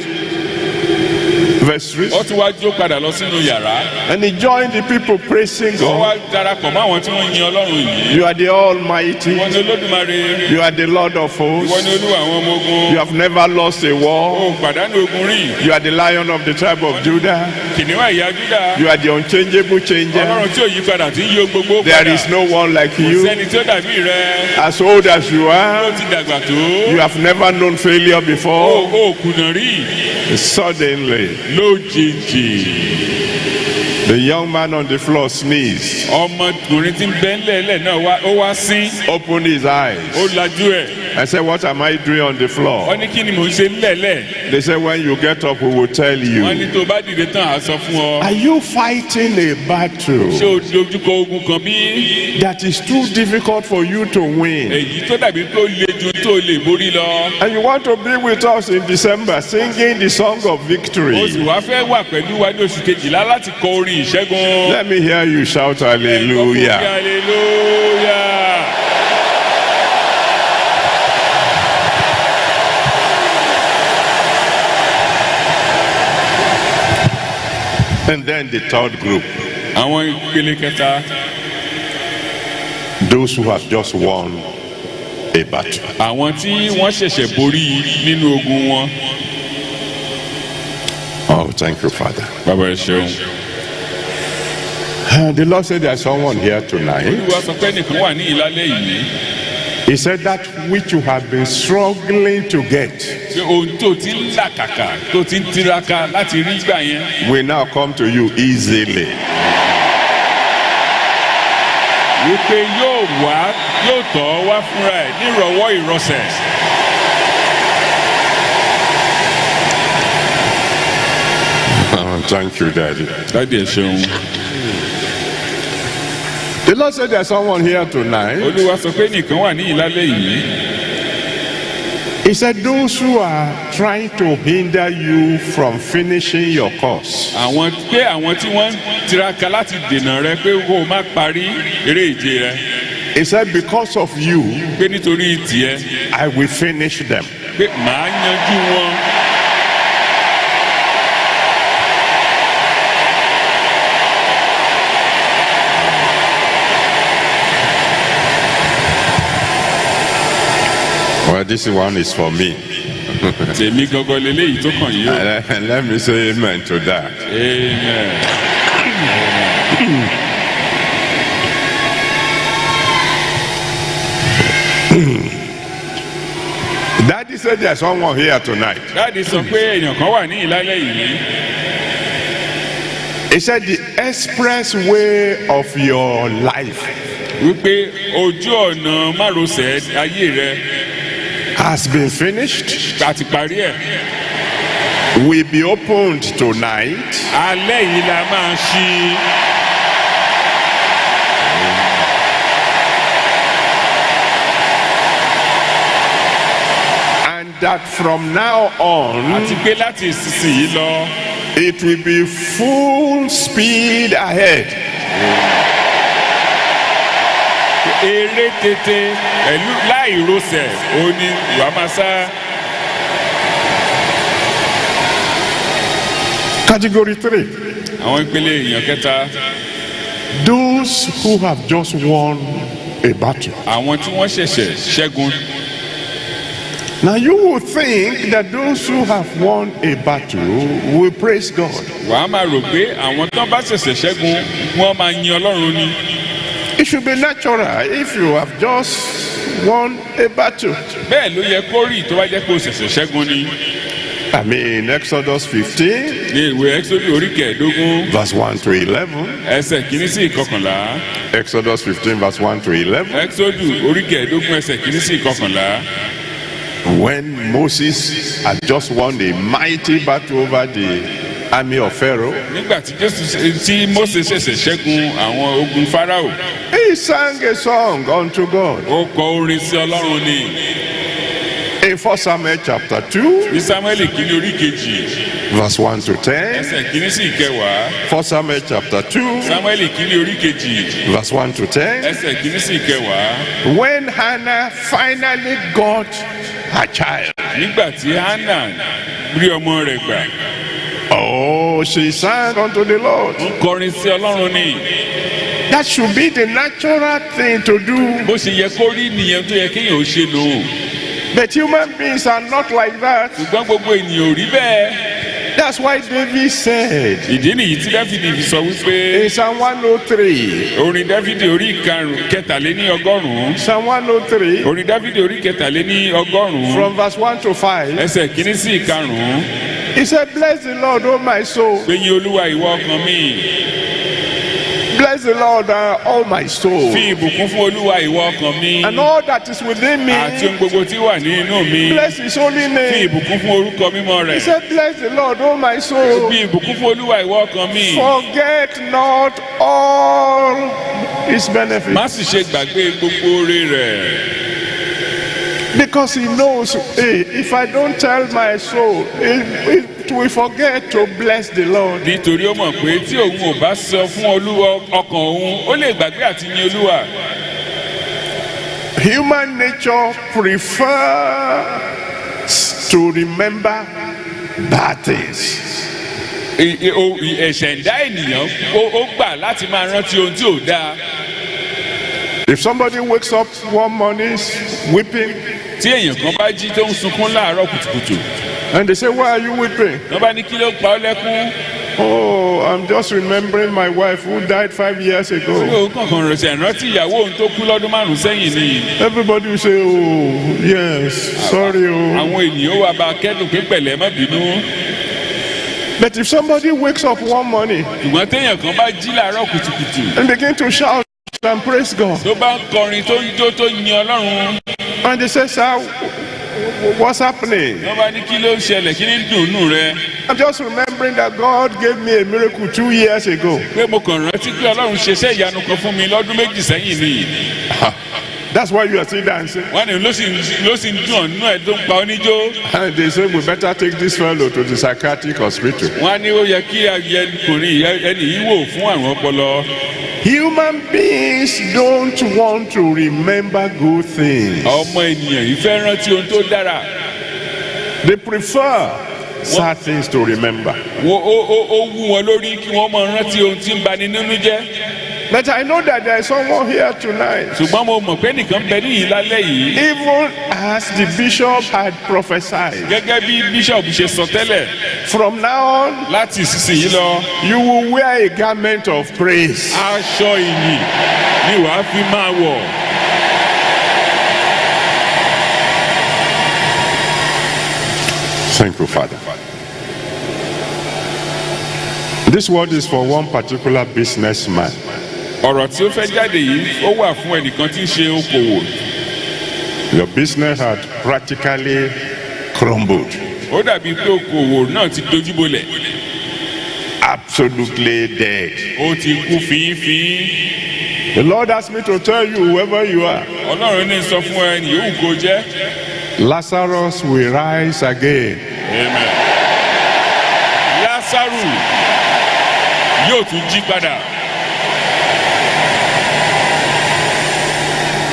vestry Ó tún wá jó padà lọ sínú yàrá. and he joined the people praising Ó wá God. darapọ̀ mọ́ àwọn tí wọ́n yin Ọlọ́run yìí. You are the Almighty. Ìwọ ni Olódùmarè. You are the Lord of Ìwọ hosts. ni Olúwa àwọn ọmọ ogun. You have never lost a war. Ó pàdánù ogun rí. You are the Lion of the tribe of Judah. Kìnìún ẹ̀yà Júdà. You are the unchangeable changer. Ọlọ́run tí ò yí padà tí ń yí ohun gbogbo There padà. is no one like you. Sẹ́ni tí ó dàbí rẹ̀. As old as you Ó are, ti dàgbà tó. you have never known failure before. Ó kùnà rí. Suddenly, Lójijì. the young man on the floor sneezed, Ọmọkùnrin tí ń bẹ ńlẹ̀ẹ́lẹ̀ náà ó wá sín. opened his eyes, Ó lajú ẹ̀. I said, what am I doing on the floor? wọ́n ní kí ni mò ń ṣe nílẹ̀lẹ̀. They said, when you get up, we will tell wọ́n ní you. tó bá dìde tán à sọ fún ọ. Are you fighting a ṣé battle o dojúkọ ogun kan bí? that is too difficult for you to win? èyí tó dàbí tó le ju tó lè borí lọ. And you want to be with us in December singing the song of o sì victory? wá fẹ́ wà pẹ̀lú wa ní oṣù kejìlá láti kọ orin ìṣẹ́gun. Let me hear you shout hallelujah. Hallelujah. And then the third group, àwọn ìpele kẹta, those who have just won a battle. àwọn tí wọ́n ṣẹ̀ṣẹ̀ borí nínú ogun wọn. Oh, thank you, Father. bàbá ẹ ṣeun. The Lord said there's someone here tonight. olúwa sọ pé nìkan wà ní ìlálẹ́ yìí. He said that which you have been struggling to get pé ohun tó ti ń làkàkà tó ti ń tiraka láti rí gbà yẹn. will now come to you easily. wípé yóò tọ̀ ọ́ wá fúnra ẹ̀ nírọ̀wọ́ ìrọsẹ̀. Oh, thank you, Daddy. dáàdi ẹ ṣeun. The Lord said there's someone here tonight. olúwa sọ pé nìkan wà ní ìlálẹ́ yìí. He said those who are trying to hinder you from finishing your course. àwọn tí wọ́n ń tiraka láti dènà rẹ pé kó o má parí eré ìje rẹ. He said because of you, pé nítorí tiẹ̀ I will finish them. pé màá yanjú wọn. Well, this one is for me. tèmi gangan leléyìí tó kàn yìí o. And let me say amen to that. amen. Daddy said there's someone here tonight. dáàdi sọ pé èèyàn kan wà ní ìlálẹ́ yìí. He said the express way of your life wípé ojú ọ̀nà márosẹ̀ ayé rẹ has been finished, àti parí ẹ̀. will be opened tonight. alẹ́ yìí la máa ṣí. And that from now on, àti pé láti ìsinsìnyí lọ. it will be full speed ahead. eré tètè pẹ̀lú láì rọsẹ̀ òní ìwà máa sá. Category 3, àwọn ìpele èèyàn kẹta, those who have just won a battle. àwọn tí wọ́n ṣẹ̀ṣẹ̀ ṣẹ́gun. Now you will think that those who have won a battle will praise God. wàá máa rò pé àwọn tán bá ṣẹ̀ṣẹ̀ ṣẹ́gun wọ́n máa yin ọlọ́run ni. It should be natural if you have just won a battle. bẹ́ẹ̀ ló yẹ kó rí tó bá jẹ́ pé o ṣẹ̀ṣẹ̀ ṣẹ́gun ni. I mean, Exodus 15, ní ìwé ẹ́kísódù orí kẹẹ̀ẹ́dógún verse 1 to 11. ẹsẹ̀ kìíní sí ìkọkànlá. Exodus 15, verse 1 to 11. ẹ́kísódù orí kẹẹ̀ẹ́dógún ẹsẹ̀ kìíní sí ìkọkànlá. When Moses had just won a mighty battle over the army of Pharaoh, nígbà tí Mósè ṣẹ̀ṣẹ̀ ṣẹ́gun àwọn ogun Fáráò, he sang a song unto God. ó kọ orin sí ọlọ́run ni. In 1 Samuel chapter 2, ní Sámúẹ́lì kìíní orí kejì verse 1 to 10. ẹsẹ̀ kìíní sí ìkẹwàá. 1 Samuel chapter 2, Sámúẹ́lì kìíní orí kejì verse 1 to 10. ẹsẹ̀ kìíní sí ìkẹwàá. When Hannah finally got her child, nígbà tí Hánà rí ọmọ rẹ̀ gbà, oh, she sang unto the Lord. ó kọrin sí ọlọ́run ni. That should be the natural thing to do. bó ṣe yẹ kó rí nìyẹn tó yẹ kéèyàn ó ṣe nù. But human beings are not like that. ṣùgbọ́n gbogbo ènìyàn ò rí bẹ́ẹ̀. That's why David said ìdí nìyí tí Dáfídì fi sọ wípé in Psalm 103, orin Dáfídì orí kẹtàléní ọgọ́rùn-ún, Psalm 103, orin Dáfídì orí kẹtàléní ọgọ́rùn-ún from verse 1 to 5, ẹsẹ̀ kìíní sí ìkarùn-ún, he said, bless the Lord, O my soul. pé yìn Olúwa ìwọ ọkàn mi. Bless the Lord, all my soul, fi ìbùkún fún olúwa ìwọ ọkàn mi and all that is within me. àti ohun gbogbo tí wà ní inú mi. Bless his holy fi name. ìbùkún fún orúkọ mímọ́ He rẹ̀. said, bless the Lord, all my soul. fi ìbùkún fún olúwa ìwọ ọkàn mi. Forget not all his benefits. má sì ṣe gbàgbé gbogbo oore rẹ̀. Because he knows, hey, if I don't tell my soul, it will forget to bless the Lord. nítorí ó mọ̀ pé tí òun ò bá sọ fún olúwa ọkàn òun ó lè gbàgbé àti yin olúwa. Human nature prefers to remember bad things. ẹ̀ṣẹ̀dá ènìyàn ó gbà láti máa rántí ohun tí ò dáa. If somebody wakes up one morning weeping, tí èèyàn kan bá jí tó ń sunkún láàárọ̀ kùtùkùtù and they say, why are you weeping? wọ́n bá ní kí ló pa ọ́ lẹ́kún. Oh, I'm just remembering my wife who died 5 years ago. ó kànkàn rẹ̀ rántí ìyàwó òun tó kú lọ́dún 5 sẹ́yìn ni. Everybody will say, oh, yes, sorry. Oh. àwọn ènìyàn wà bá kẹ́dùn pé pẹ̀lẹ́ má bínú. But if somebody wakes up one morning ṣùgbọ́n téèyàn kan bá jí láàárọ̀ kùtùkùtù and begin to shout and praise God, tó bá ń kọrin tó ń jó tó ń yin ọlọ́run. and they say, sir, what's happening? wọ́n bá ní kí ló ń ṣẹlẹ̀ kí ní dùnú rẹ. I'm just remembering that God gave me a miracle 2 years ago. pé mo kàn rántí pé ọlọ́run ṣeṣẹ́ ìyanu kan fún mi lọ́dún 2 sẹ́yìn ni. That's why you are still dancing. wọ́n ní ló sì ń dùn ọ̀nù ẹ̀ tó ń pa ọ́ níjó. And they say, we better take this fellow to the psychiatric hospital. wọ́n á ní ó yẹ kí ayẹkùnrin ẹni yìí wò fún àrùn ọpọlọ. Human beings don't want to remember good things. ọmọ ènìyàn yìí fẹ́ rántí ohun tó dára. They prefer sad things to remember. ó wú wọn lórí kí wọ́n máa rántí ohun tí ń bani nínú jẹ́. But I know that there is someone here tonight. ṣùgbọ́n mo mọ̀ pé nìkan bẹ níyìí lálẹ́ yìí. Even as the bishop had prophesied, gẹ́gẹ́ bí bíṣọ̀bù ṣe sọ tẹ́lẹ̀. from now on, láti ìsinsìnyí lọ. you will wear a garment of praise. aṣọ ìyìn ni wàá fi máa wọ̀. Thank you, Father. This word is for one particular businessman. ọ̀rọ̀ tí ó fẹ́ jáde yìí ó wà fún ẹnìkan tí ń ṣe okòwò. Your business had practically crumbled. ó dàbí pé okòwò náà ti dojúbolẹ̀. Absolutely dead. ó ti kú fínfín. The Lord asked me to tell you, whoever you are, ọlọ́run ní sọ fún ẹni yòówù kó jẹ́. Lazarus will rise again. amen. Lásárù yóò tún jí padà.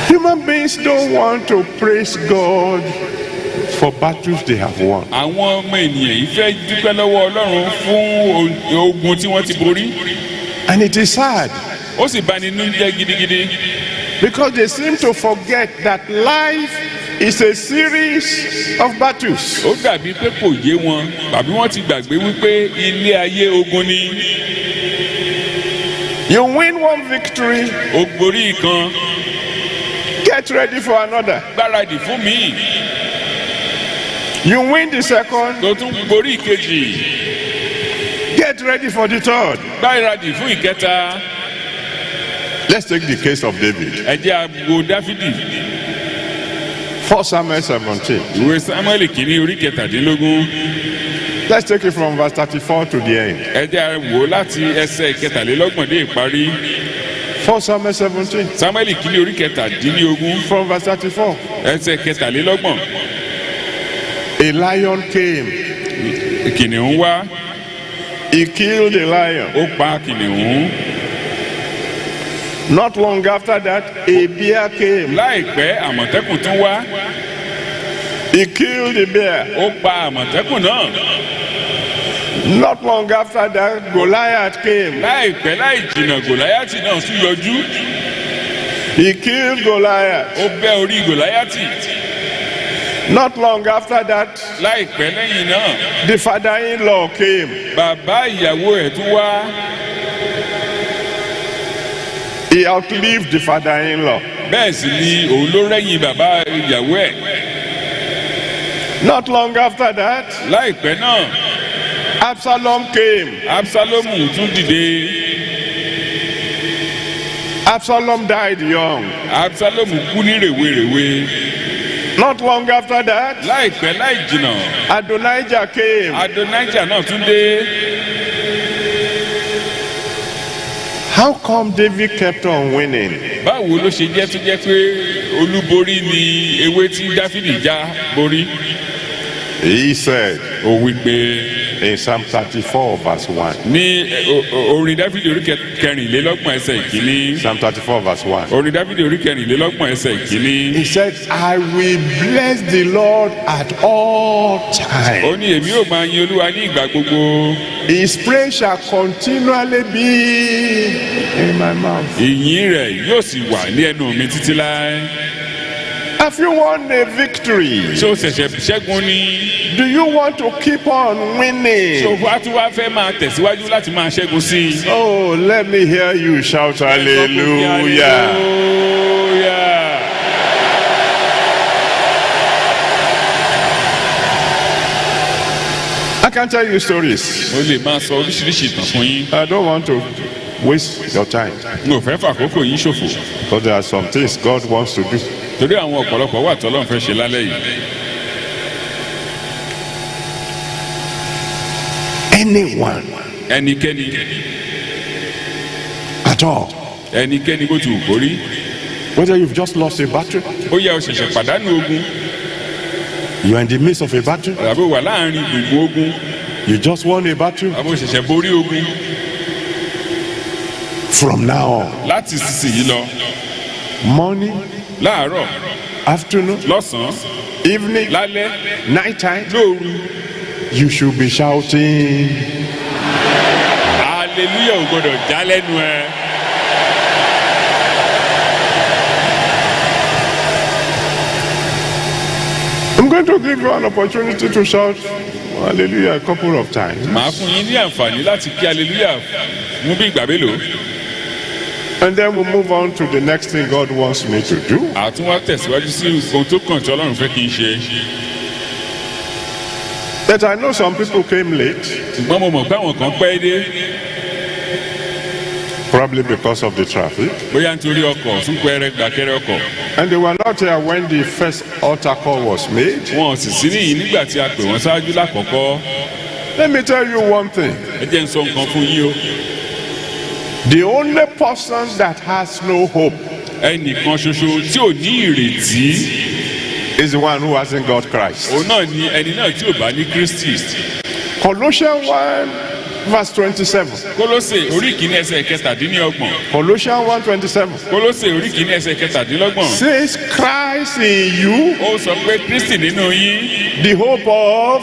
Human beings don't want to praise God for battles they have won. àwọn ọmọ ènìyàn yìí fẹ́ dúpẹ́ lọ́wọ́ ọlọ́run fún ogun tí wọ́n ti borí. And it is sad ó sì bani nínú jẹ́ gidigidi. because they seem to forget that life is a series of battles. ó dàbí pé kò yé wọn tàbí wọ́n ti gbàgbé wípé ilé ayé ogun ni. You win one victory, ó borí ìkan get ready for another. gbáradì fún mi. You win the second, tó tún borí ìkejì get ready for the third. gbáradì fún ìkẹta. Let's take the case of David. ẹ jẹ́ àgbo dáfídì. 1 Samuel 17. ìwé samuel kìíní orí kẹtàdínlógún. Let's take it from verse 34 to the end. ẹ jẹ́ àwò láti ẹsẹ̀ kẹtàlélọ́gbọ̀n dé ìparí. 1 Samuel 17 samuel kìíní orí kẹtàdínlógún from verse 34. ẹsẹ̀ kẹtàlélọ́gbọ̀n. A lion came. kìnìún wá He killed a lion. ó pa kìnìún. Not long after that, a bear came. láìpẹ́ àmọ̀tẹ́kùn tún wá He killed the bear. ó pa àmọ̀tẹ́kùn náà. Not long after that, Goliath came. láìpẹ́ láì jìnnà gòláyàtì náà tún yọjú. He killed Goliath. ó bẹ́ orí gòláyàtì. Not long after that, láìpẹ́ lẹ́yìn náà the father-in-law came. bàbá ìyàwó ẹ̀ tún wá. He outlived the father-in-law. bẹ́ẹ̀ sì ni òun ló rẹ́yìn bàbá ìyàwó ẹ̀. Not long after that, láìpẹ́ náà Absalom came. absalomu tún dìde. Absalom died young. Absalom kú ní rèwerèwe. Not long after that, Láìpẹ́ láì jìnnà, Adonijah came. Adonijah náà tún dé. How come David kept on winning? Báwo ló ṣe jẹ́ tó jẹ́ pé olúborí ni ewé tí Dáfídì já borí? He said Ó wí pé in Psalm 34 verse 1. ní orin Dáfídì orí kẹrìnlélọ́gbọ̀n ẹsẹ̀ ìkíní. Psalm 34 verse 1. Orin Dáfídì orí kẹrìnlélọ́gbọ̀n ẹsẹ̀ ìkíní. He said, I will bless the Lord at all Ó times. ní èmi yóò máa yin Olúwa ní ìgbà gbogbo. His praise shall continually be in my mouth. Ìyìn rẹ̀ yóò sì wà ní ẹnu mi títí láé. Have you won a victory? Ṣé o ṣẹ̀ṣẹ̀ ṣẹ́gun ni? Do you want to keep on Ṣé o winning? wá tún wá fẹ́ máa tẹ̀síwájú láti máa ṣẹ́gun sí i? Oh, let me hear you shout hallelujah. Hallelujah. I can tell you stories. Mo lè máa sọ oríṣiríṣi ìtàn fún yín. I don't want to waste your time N ò fẹ́ fàkókò yín ṣòfò. because there are some things God wants to do. Torí àwọn ọ̀pọ̀lọpọ̀ wà tọ́lọ́run fẹ́ ṣe lálẹ́ yìí. Anyone Ẹnikẹ́ni at all, ẹnikẹ́ni bó ti wù kó rí. whether you've just lost a battle, Ó yẹ o ṣẹ̀ṣẹ̀ pàdánù ogun. you are in the midst of a battle, Àbí o wà láàrin gbùngbùn ogun. you just won a battle, Àbí o ṣẹ̀ṣẹ̀ borí ogun. from now on, Láti sísìnyí lọ. morning, Láàárọ̀, afternoon, lọ́sàn-án, evening, lálẹ́, nighttime, lóru. you should be shouting, Hallelujah ò gbọdọ̀ já lẹ́nu ẹ. I'm going to give you an opportunity to shout hallelujah a couple of times. Màá fún yín ní àǹfààní láti kí hallelujah mú bí ìgbà mélòó. And then we'll move on to the next thing God wants me to do. Àtún wá tẹ̀síwájú sí ohun tó kàn tí Ọlọ́run fẹ́ kí n ṣe. But I know some people came late, Ṣùgbọ́n mo mọ̀ pé àwọn kan pẹ́ dé. probably because of the traffic. Bóyá nítorí ọkọ̀ súnkẹrẹ gbàkẹrẹ ọkọ̀. And they were not here when the first altar call was made. Wọn ò sì sí níyìn nígbà tí a pè wọ́n ṣáájú lákọ̀ọ́kọ́. Let me tell you one thing. Ẹ jẹ́ n sọ nǹkan fún yín o. The only person that has no hope Ẹnìkan ṣoṣo tí ò ní ìrètí. is the one who hasn't got Christ. Òun náà ni ẹni náà tí ò bá ní Kristi. Colossians 1 verse 27. Kólósè orí kìíní ẹsẹ̀ kẹtàdínlọ́gbọ̀n. Colossians 1:27 Kólósè orí kìíní ẹsẹ̀ kẹtàdínlọ́gbọ̀n. says Christ in you, Ó sọ pé Kristi nínú yín. the hope of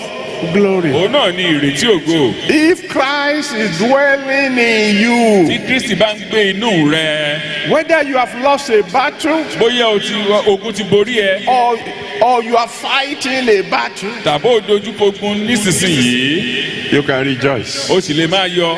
glory. Òun náà ni ìrètí ògo. If Christ is dwelling in Tí you, Kristi bá ń gbé inú rẹ. whether you have lost a battle Bóyá ogun ti borí ẹ. or you are fighting a battle, Tàbí ó dojúkogun nísinsìnyí. you can rejoice Ó sì lè máa yọ.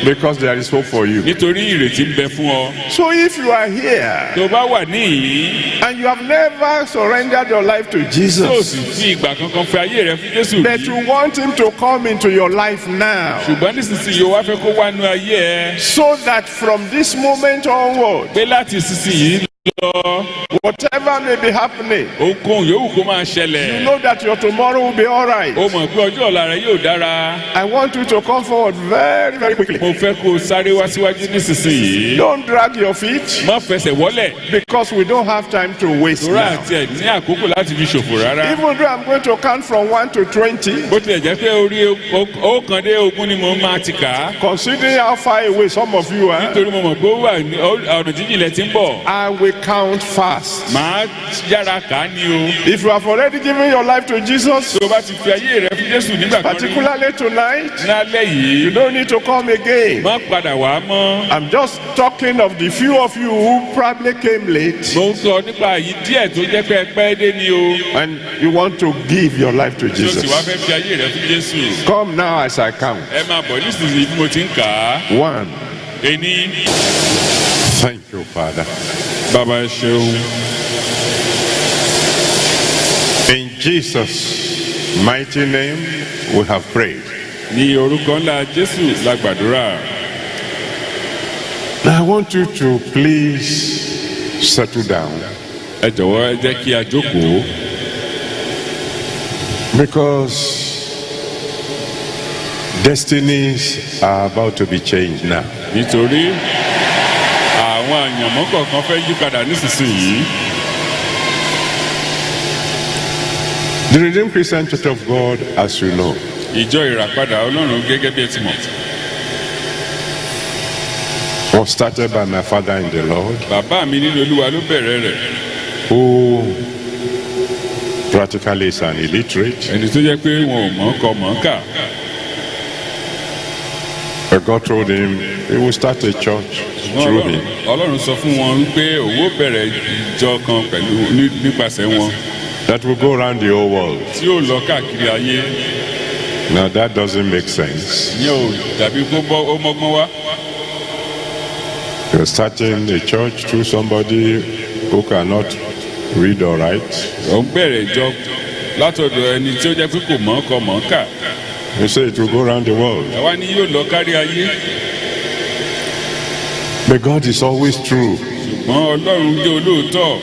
because there is hope for you. Nítorí ìrètí ń bẹ fún ọ. So if you are here Tó bá wà níyìn. and you have never surrendered your life to Tó o Jesus, sì fi ìgbà kankan fi ayé rẹ fún Jésù but rí. you want him to come into your life now, Ṣùgbọ́n nísinsìnyí o wá fẹ́ kó wá nú ayé ẹ. so that from this moment onward, Pé láti ìsinsìnyí lọ. whatever may be happening, Ohunkóhun yòówù kó máa you ṣẹlẹ̀. know that your tomorrow will be all right. O mọ̀ pé ọjọ́ ọ̀la rẹ yóò dára. I want you to come forward very, very quickly. Mo fẹ́ kó o sáré wá síwájú nísinsìnyí. Don't drag your feet Má fẹsẹ̀ wọ́lẹ̀. because we don't have time to waste Tora now. àti ẹ̀ ní àkókò láti fi ṣòfò rárá. Even though I'm going to count from 1 to 20, Bó tilẹ̀ jẹ́ pé orí ọ̀kan dé ogún ni mo máa ti kà á. considering how far away some of you are, Nítorí mo mọ̀ pé ó wà ní ọ̀nà jíjìn lẹ ti ń bọ̀. I will count fast. Màá yára kà á ní o. If you have already given your life to Jesus, Tó o bá ti fi ayé rẹ fún Jésù nígbà kan rí. particularly tonight, Lálẹ́ yìí, you don't need to come again. má padà wá mọ́. I'm just talking of the few of you who probably came late Mo ń sọ nípa èyí díẹ̀ tó jẹ́ pé ẹ pẹ́ dé ni o. and you want to give your life to Tó sì wá Jesus. fẹ́ fi ayé rẹ fún Jésù. Come now as I count. Ẹ máa bọ̀ nísinsìnyí bí mo ti ń kà á. 1. Ení, Thank you, Father. bàbá ẹ ṣeun. In Jesus' mighty name, we have prayed. Ní orúkọ ńlá Jésù la gbàdúrà. I want you to please settle down, ẹ jọ̀wọ́ ẹ jẹ́ kí a jókòó because destinies are about to be changed now. nítorí àwọn àyànmọ́ kọ̀ọ̀kan fẹ́ yí padà nísinsìnyí. The Redeemed Christian Church of God, as you know, ìjọ ìràpadà Ọlọ́run gẹ́gẹ́ bí ẹ ti mọ̀ was started by my father in the Lord, bàbá mi nínú Olúwa ló bẹ̀rẹ̀ rẹ̀ who practically is an illiterate. ẹni tó jẹ́ pé wọn ò mọ̀ kọ mọ̀ kà. But God told him he will start a church through him. Ọlọ́run sọ fún wọn wípé òun ó bẹ̀rẹ̀ ìjọ kan pẹ̀lú nípasẹ̀ wọn That will go around the whole world. tí ó lọ káàkiri ayé. Now that doesn't make sense. ìyẹn ò dàbí kó bọ́ ó mọ́gbọ́n wá. You're starting a church through somebody who cannot read or write. òun bẹ̀rẹ̀ ìjọ látọ̀dọ̀ ẹni tí ó jẹ́ pé kò mọ̀ kọ mọ̀ kà. You say it will go around the world. àwa ni yóò lọ kárí ayé. But God is always true. ṣùgbọ́n Ọlọ́run jẹ́ olóòótọ́.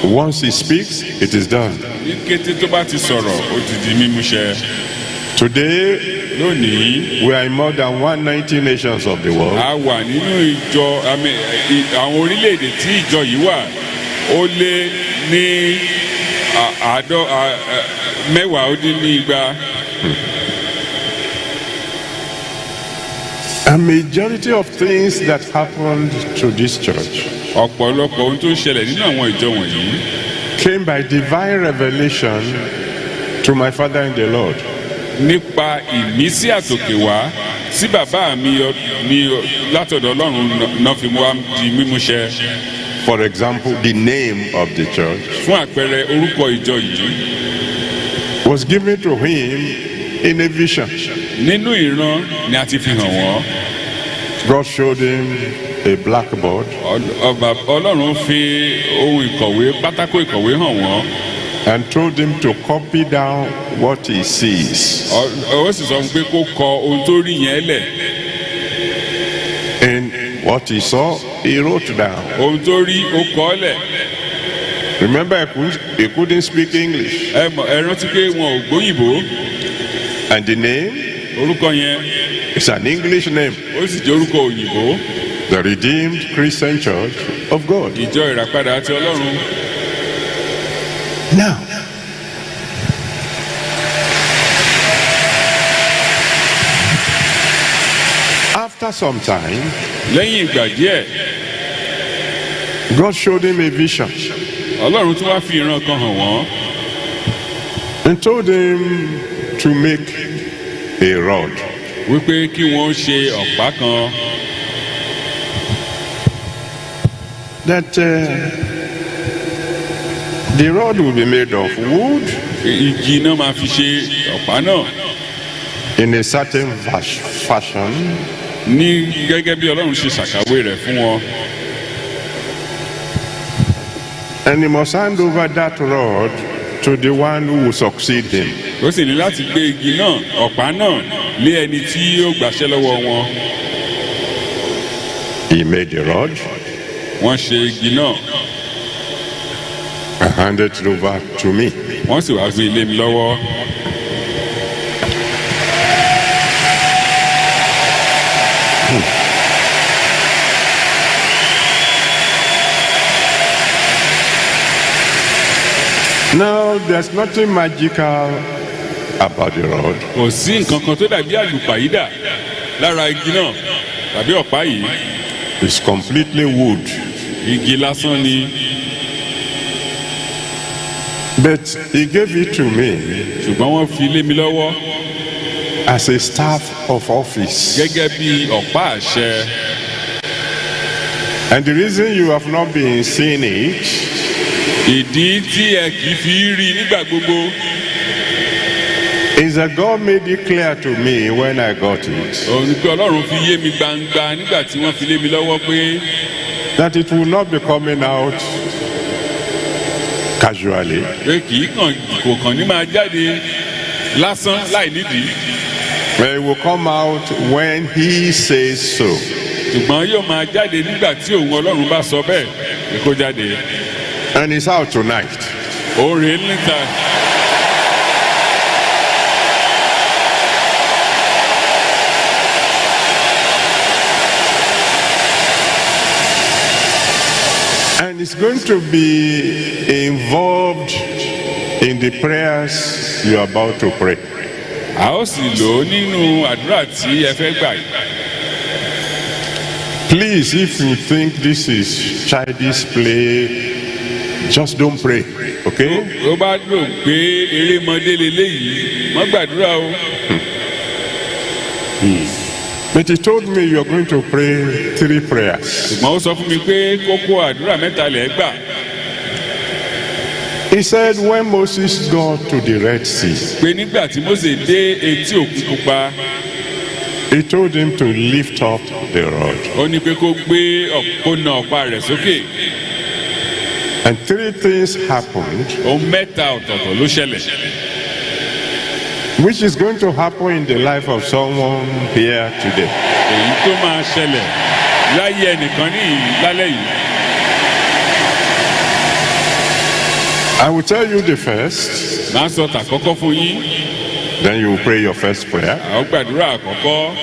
Once he speaks, it is done. ní kété tó bá ti sọ̀rọ̀ ó ti di mímúṣẹ. Today, lónìí we are in more than 190 nations of the world. a wà nínú ìjọ àwọn orílẹ̀-èdè tí ìjọ yìí wà ó lé ní mẹ́wàá ó dín ní igba. A majority of things that happened to this church ọ̀pọ̀lọpọ̀ ohun tó ń ṣẹlẹ̀ nínú àwọn ìjọ wọ̀nyí came by divine revelation to my father in the Lord. nípa ìmísí àtòkè wá sí bàbá mi ní látọ̀dọ̀ Ọlọ́run náà fi mú wa di mímúṣẹ. For example, the name of the church fún àpẹẹrẹ orúkọ ìjọ yìí was given to him in a vision. nínú ìran ni a ti fi hàn wọ́n. God showed him a blackboard Ọlọ́run fi ohun ìkọ̀wé pátákó ìkọ̀wé hàn wọ́n. and told him to copy down what he sees. ó sì sọ pé kó kọ ohun tó rí yẹn lẹ̀. And what he saw, he wrote down. ohun tó rí ó kọ ọ́ lẹ̀. Remember, he couldn't speak English. ẹ rántí pé wọn ò gbóyìnbó. And the name orúkọ yẹn is an English name. ó sì jẹ́ orúkọ òyìnbó. The Redeemed Christian Church of God. ìjọ ìràpadà ti Ọlọ́run. Now, after some time, lẹ́yìn ìgbà díẹ̀ God showed him a vision Ọlọ́run tún wá fi ìran kan hàn wọ́n. and told him to make a rod. wípé kí wọ́n ṣe ọ̀pá kan. That the rod will be made of wood igi náà máa fi ṣe ọ̀pá náà. in a certain fashion, ní gẹ́gẹ́ bí Ọlọ́run ṣe ṣàkàwé rẹ̀ fún wọn. and he must hand over that rod to the one who will succeed him. ó sì ní láti gbé igi náà ọ̀pá náà lé ẹni tí yóò gbàṣẹ́ lọ́wọ́ wọn. He made the rod wọ́n ṣe igi náà and handed it over to me. wọ́n sì wá gbé ilé mi lọ́wọ́. Now, there's nothing magical about the rod. kò sí nǹkan kan tó dàbí àlùpàyídà lára igi náà tàbí ọ̀pá yìí. It's completely wood. igi lásán ni. But he gave it to me ṣùgbọ́n wọ́n fi lé mi lọ́wọ́ as a staff of office. gẹ́gẹ́ bí ọ̀pá àṣẹ. And the reason you have not been seeing it ìdí tí ẹ kì í fi rí nígbà gbogbo. is that God made it clear to me when I got it òun ni pé Ọlọ́run fi yé mi gbangba nígbà tí wọ́n fi lé mi lọ́wọ́ pé that it will not be coming out casually. pé kò kàn ní máa jáde lásán láì nídìí. But it will come out when he says so. ṣùgbọ́n yóò máa jáde nígbà tí òun Ọlọ́run bá sọ bẹ́ẹ̀ pé kó jáde. And it's out tonight. Orin níta. And it's going to be involved in the prayers you are about to pray. A ó sì lò ó nínú àdúrà tí ẹ fẹ́ gbà yìí. Please, if you think this is childish play, just don't pray, okay? Ó bá dùn pé erémọdé leléyìí, má gbàdúrà o. But he told me you're going to pray 3 prayers. Ṣùgbọ́n ó sọ fún mi pé kókó àdúrà mẹ́ta lẹ̀ gbà. He said when Moses got to the Red Sea, Pé nígbà tí Mósè dé etí òkun pupa, he told him to lift up the rod. ó ní pé kó gbé kó na ọ̀pá rẹ̀ sókè. And 3 things happened, Ohun mẹ́ta ọ̀tọ̀ọ̀tọ̀ ló ṣẹlẹ̀. which is going to happen in the life of someone here today. Èyí tó máa ṣẹlẹ̀ láyé ẹnìkan ní lálẹ́ yìí. I will tell you the first, Màá sọ tàkọ́kọ́ fún yín. then you will pray your first prayer. A ó gbàdúrà àkọ́kọ́.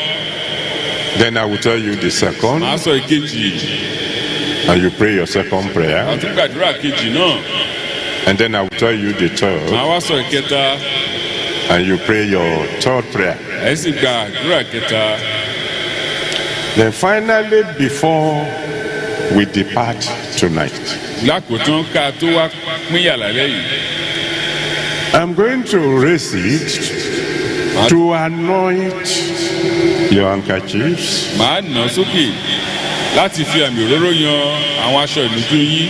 Then I will tell you the second, Màá sọ ìkejì. and you pray your second Màá prayer. tún gbàdúrà kejì náà. And then I will tell you the third, Màá wá sọ ìkẹta. and you pray your third prayer. Ẹ sì gba àdúrà kẹta. Then finally, before we depart tonight, Lákòótán ká tó wá pínyà lálẹ́ yìí. I'm going to raise it to anoint your handkerchiefs, Màá nà sókè láti fi àmì òróró yan àwọn aṣọ ìnujú yín.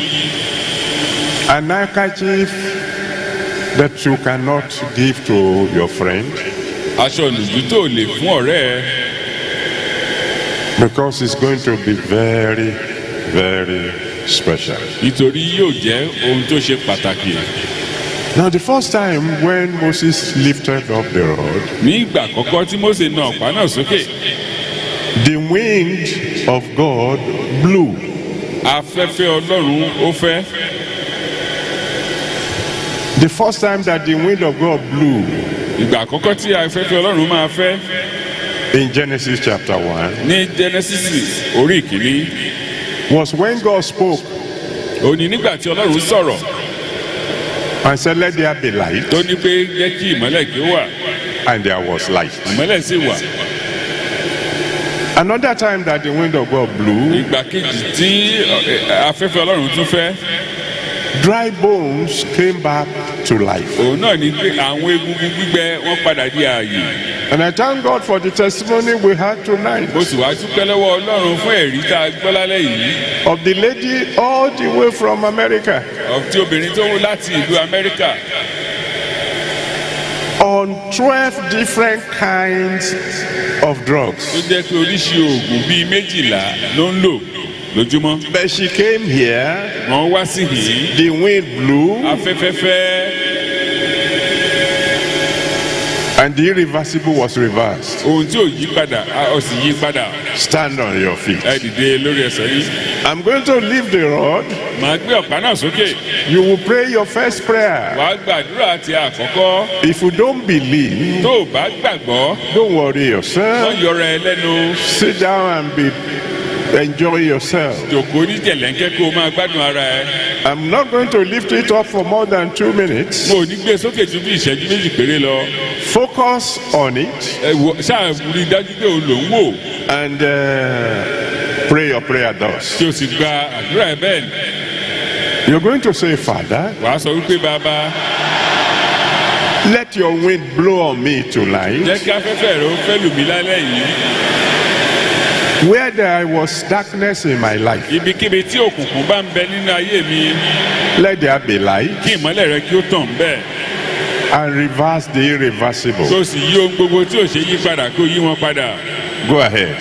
an handkerchief that you cannot give to your friend Aṣọ ìnujú tó lè fún ọ̀rẹ́ ẹ. because it's going to be very, very special. Nítorí yóò jẹ́ ohun tó ṣe pàtàkì. Now, the first time when Moses lifted up the rod, Ní ìgbà àkọ́kọ́ tí Mósè na ọ̀pá náà sókè, the wind of God blew. afẹ́fẹ́ Ọlọ́run ó fẹ́. The first time that the wind of God blew Ìgbà àkọ́kọ́ tí afẹ́fẹ́ Ọlọ́run máa fẹ́ in Genesis chapter 1 ní Genesis orí ìkíní. was when God spoke Ó ní nígbà tí Ọlọ́run sọ̀rọ̀ and said, "Let there be light," tó ní pé jẹ́ kí ìmọ́lẹ̀ kí ó wà. and there was light. Ìmọ́lẹ̀ sì wà. Another time that the wind of God blew, Ìgbà kejì tí afẹ́fẹ́ Ọlọ́run tún fẹ́, dry bones came back to life. òun náà ní pé àwọn egungun gbígbẹ wọ́n padà di ààyè. And I thank God for the testimony we had tonight Mo sì wá dúpẹ́ lọ́wọ́ Ọlọ́run fún ẹ̀rí tá a gbọ́ lálẹ́ yìí. of the lady all the way from America Tí obìnrin tó wá láti ìlú Amẹ́ríkà on 12 different kinds of tó drugs. jẹ́ pé oríṣi oògùn bíi 12 ló ń lò lójúmọ́. But she came here, Wọ́n wá sí yìí, the wind blew, afẹ́fẹ́ fẹ́, and the irreversible was reversed. ohun tí ò yí padà ó sì yí padà. Stand on your feet. Ẹ dìde lórí ẹsẹ̀ yìí. I'm going to leave the rod. Màá gbé ọ̀pá náà sókè. You will pray your first prayer. Wàá gbàdúrà ti àkọ́kọ́. If you don't believe, Tó o bá gbàgbọ́, don't worry yourself. wọ́n yọra ẹ lẹ́nu. Sit down and enjoy yourself. Jòkó ní jẹ̀lẹ́ńkẹ́ kó o máa gbádùn ara ẹ. I'm not going to lift it up for more than 2 minutes. Mo ò ní gbé sókè ju bí ìṣẹ́jú méjì péré lọ. Focus on it Ṣáà rí i dájú pé o lò ń wò. and pray your prayer thus. Kí o sì gba àdúrà ẹ bẹ́ẹ̀ ni. You're going to say, Father, Wàá sọ wípé bàbá, let your wind blow on me jẹ́ tonight. kí afẹ́fẹ́ rẹ ó fẹ́ lù mí lálẹ́ yìí. Where there was darkness in my life, Ibikíbi tí òkùnkùn bá ń bẹ nínú ayé mi, let there be light kí ìmọ́lẹ̀ rẹ kí ó tàn bẹ́ẹ̀. and reverse the irreversible. Kó o sì yí ohun gbogbo tí ò ṣe yí padà kó o yí wọn padà. Go ahead.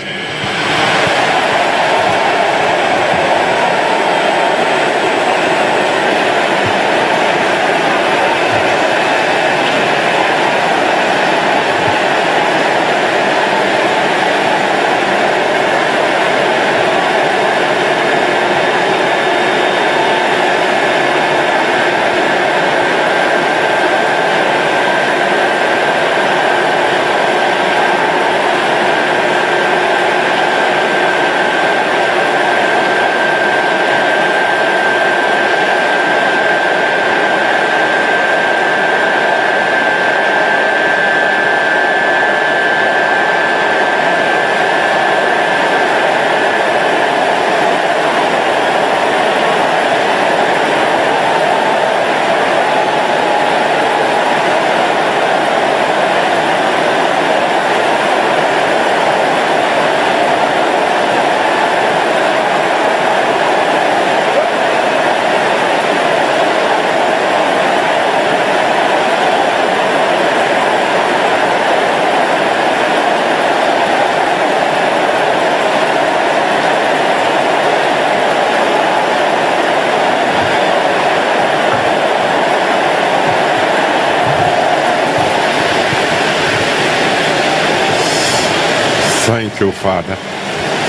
Thank you, Father.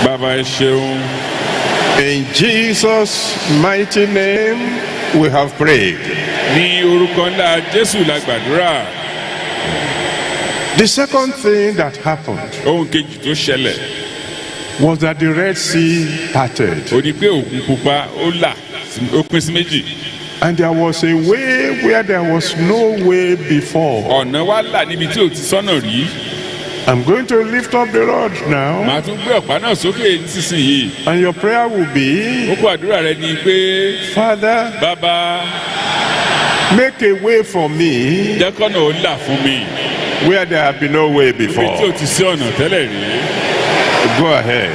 Bàbá ẹ ṣeun. In Jesus' mighty name, we have prayed. Ní orúkọ ńlá Jésù la gbàdúrà. The second thing that happened Ohun kejì tó ṣẹlẹ̀. was that the Red Sea parted, Ó ní pé òkun pupa ó là ó pín sí méjì. and there was a way where there was no way before. Ọ̀nà wa là níbi tí ò ti sọ́nà rí. I'm going to lift up the rod now, Màá tún gbé ọ̀pá náà sókè nísinsìnyí. and your prayer will be, Kókó àdúrà rẹ ni pé Father, bàbá make a way for me jẹ́ kọ́nà ó là fún mi. where there have been no way Níbi tí ò before. ti sí ọ̀nà tẹ́lẹ̀ rí. Go ahead.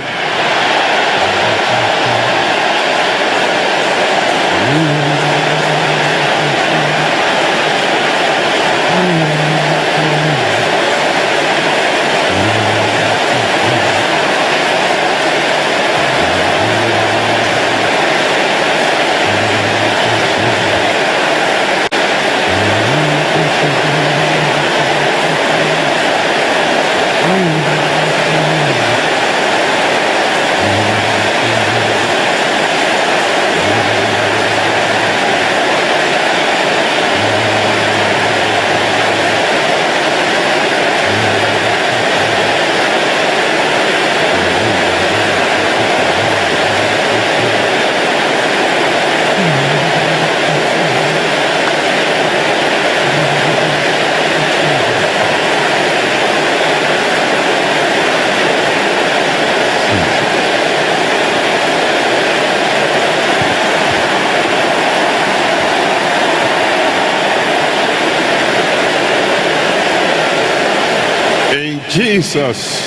In Jesus'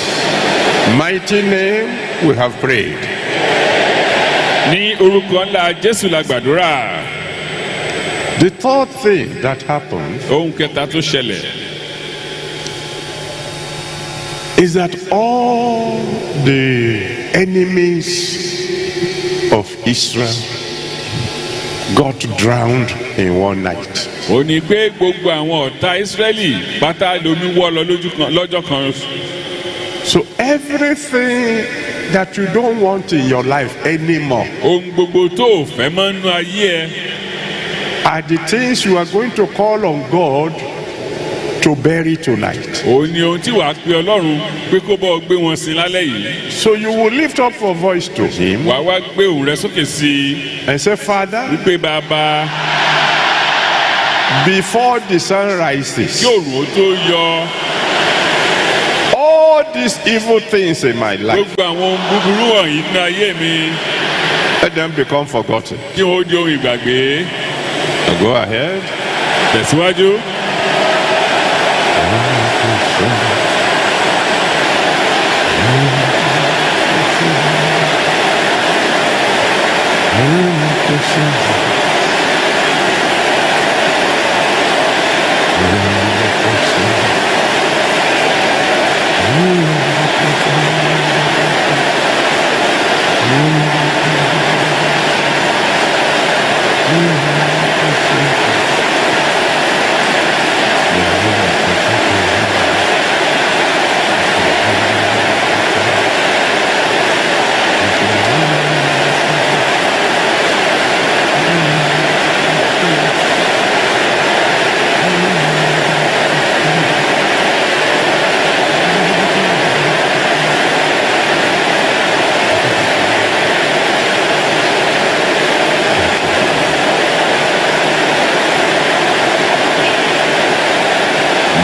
mighty name, we have prayed. Ní orúkọ ńlá Jésù la gbàdúrà. The third thing that happened Ohun kẹta tó ṣẹlẹ̀. is that all the enemies of Israel got drowned in one night. Ó ní pé gbogbo àwọn ọ̀tá Ísírẹ́lì pátá lomi wọ́ lọ lọ́jọ́ kan. So everything that you don't want in your life anymore Ohun gbogbo tó o fẹ́ mọ́ nú ayé ẹ. are the things you are going to call on God to bury tonight. Ó ní ohun tí wàá pe Ọlọ́run pé kó bọ́ gbé wọn sin lálẹ́ yìí. So you will lift up your voice to him Wàá wá gbé òun rẹ sókè sí i and say, Father, wípé bàbá before the sun rises, kí òòrùn ó tó yọ. all these evil things in my life, Gbogbo àwọn ohun búburú wọ̀nyí nínú ayé mi let them become forgotten. kí wọ́n ó di ohun ìgbàgbé. Go ahead. Tẹ̀síwájú.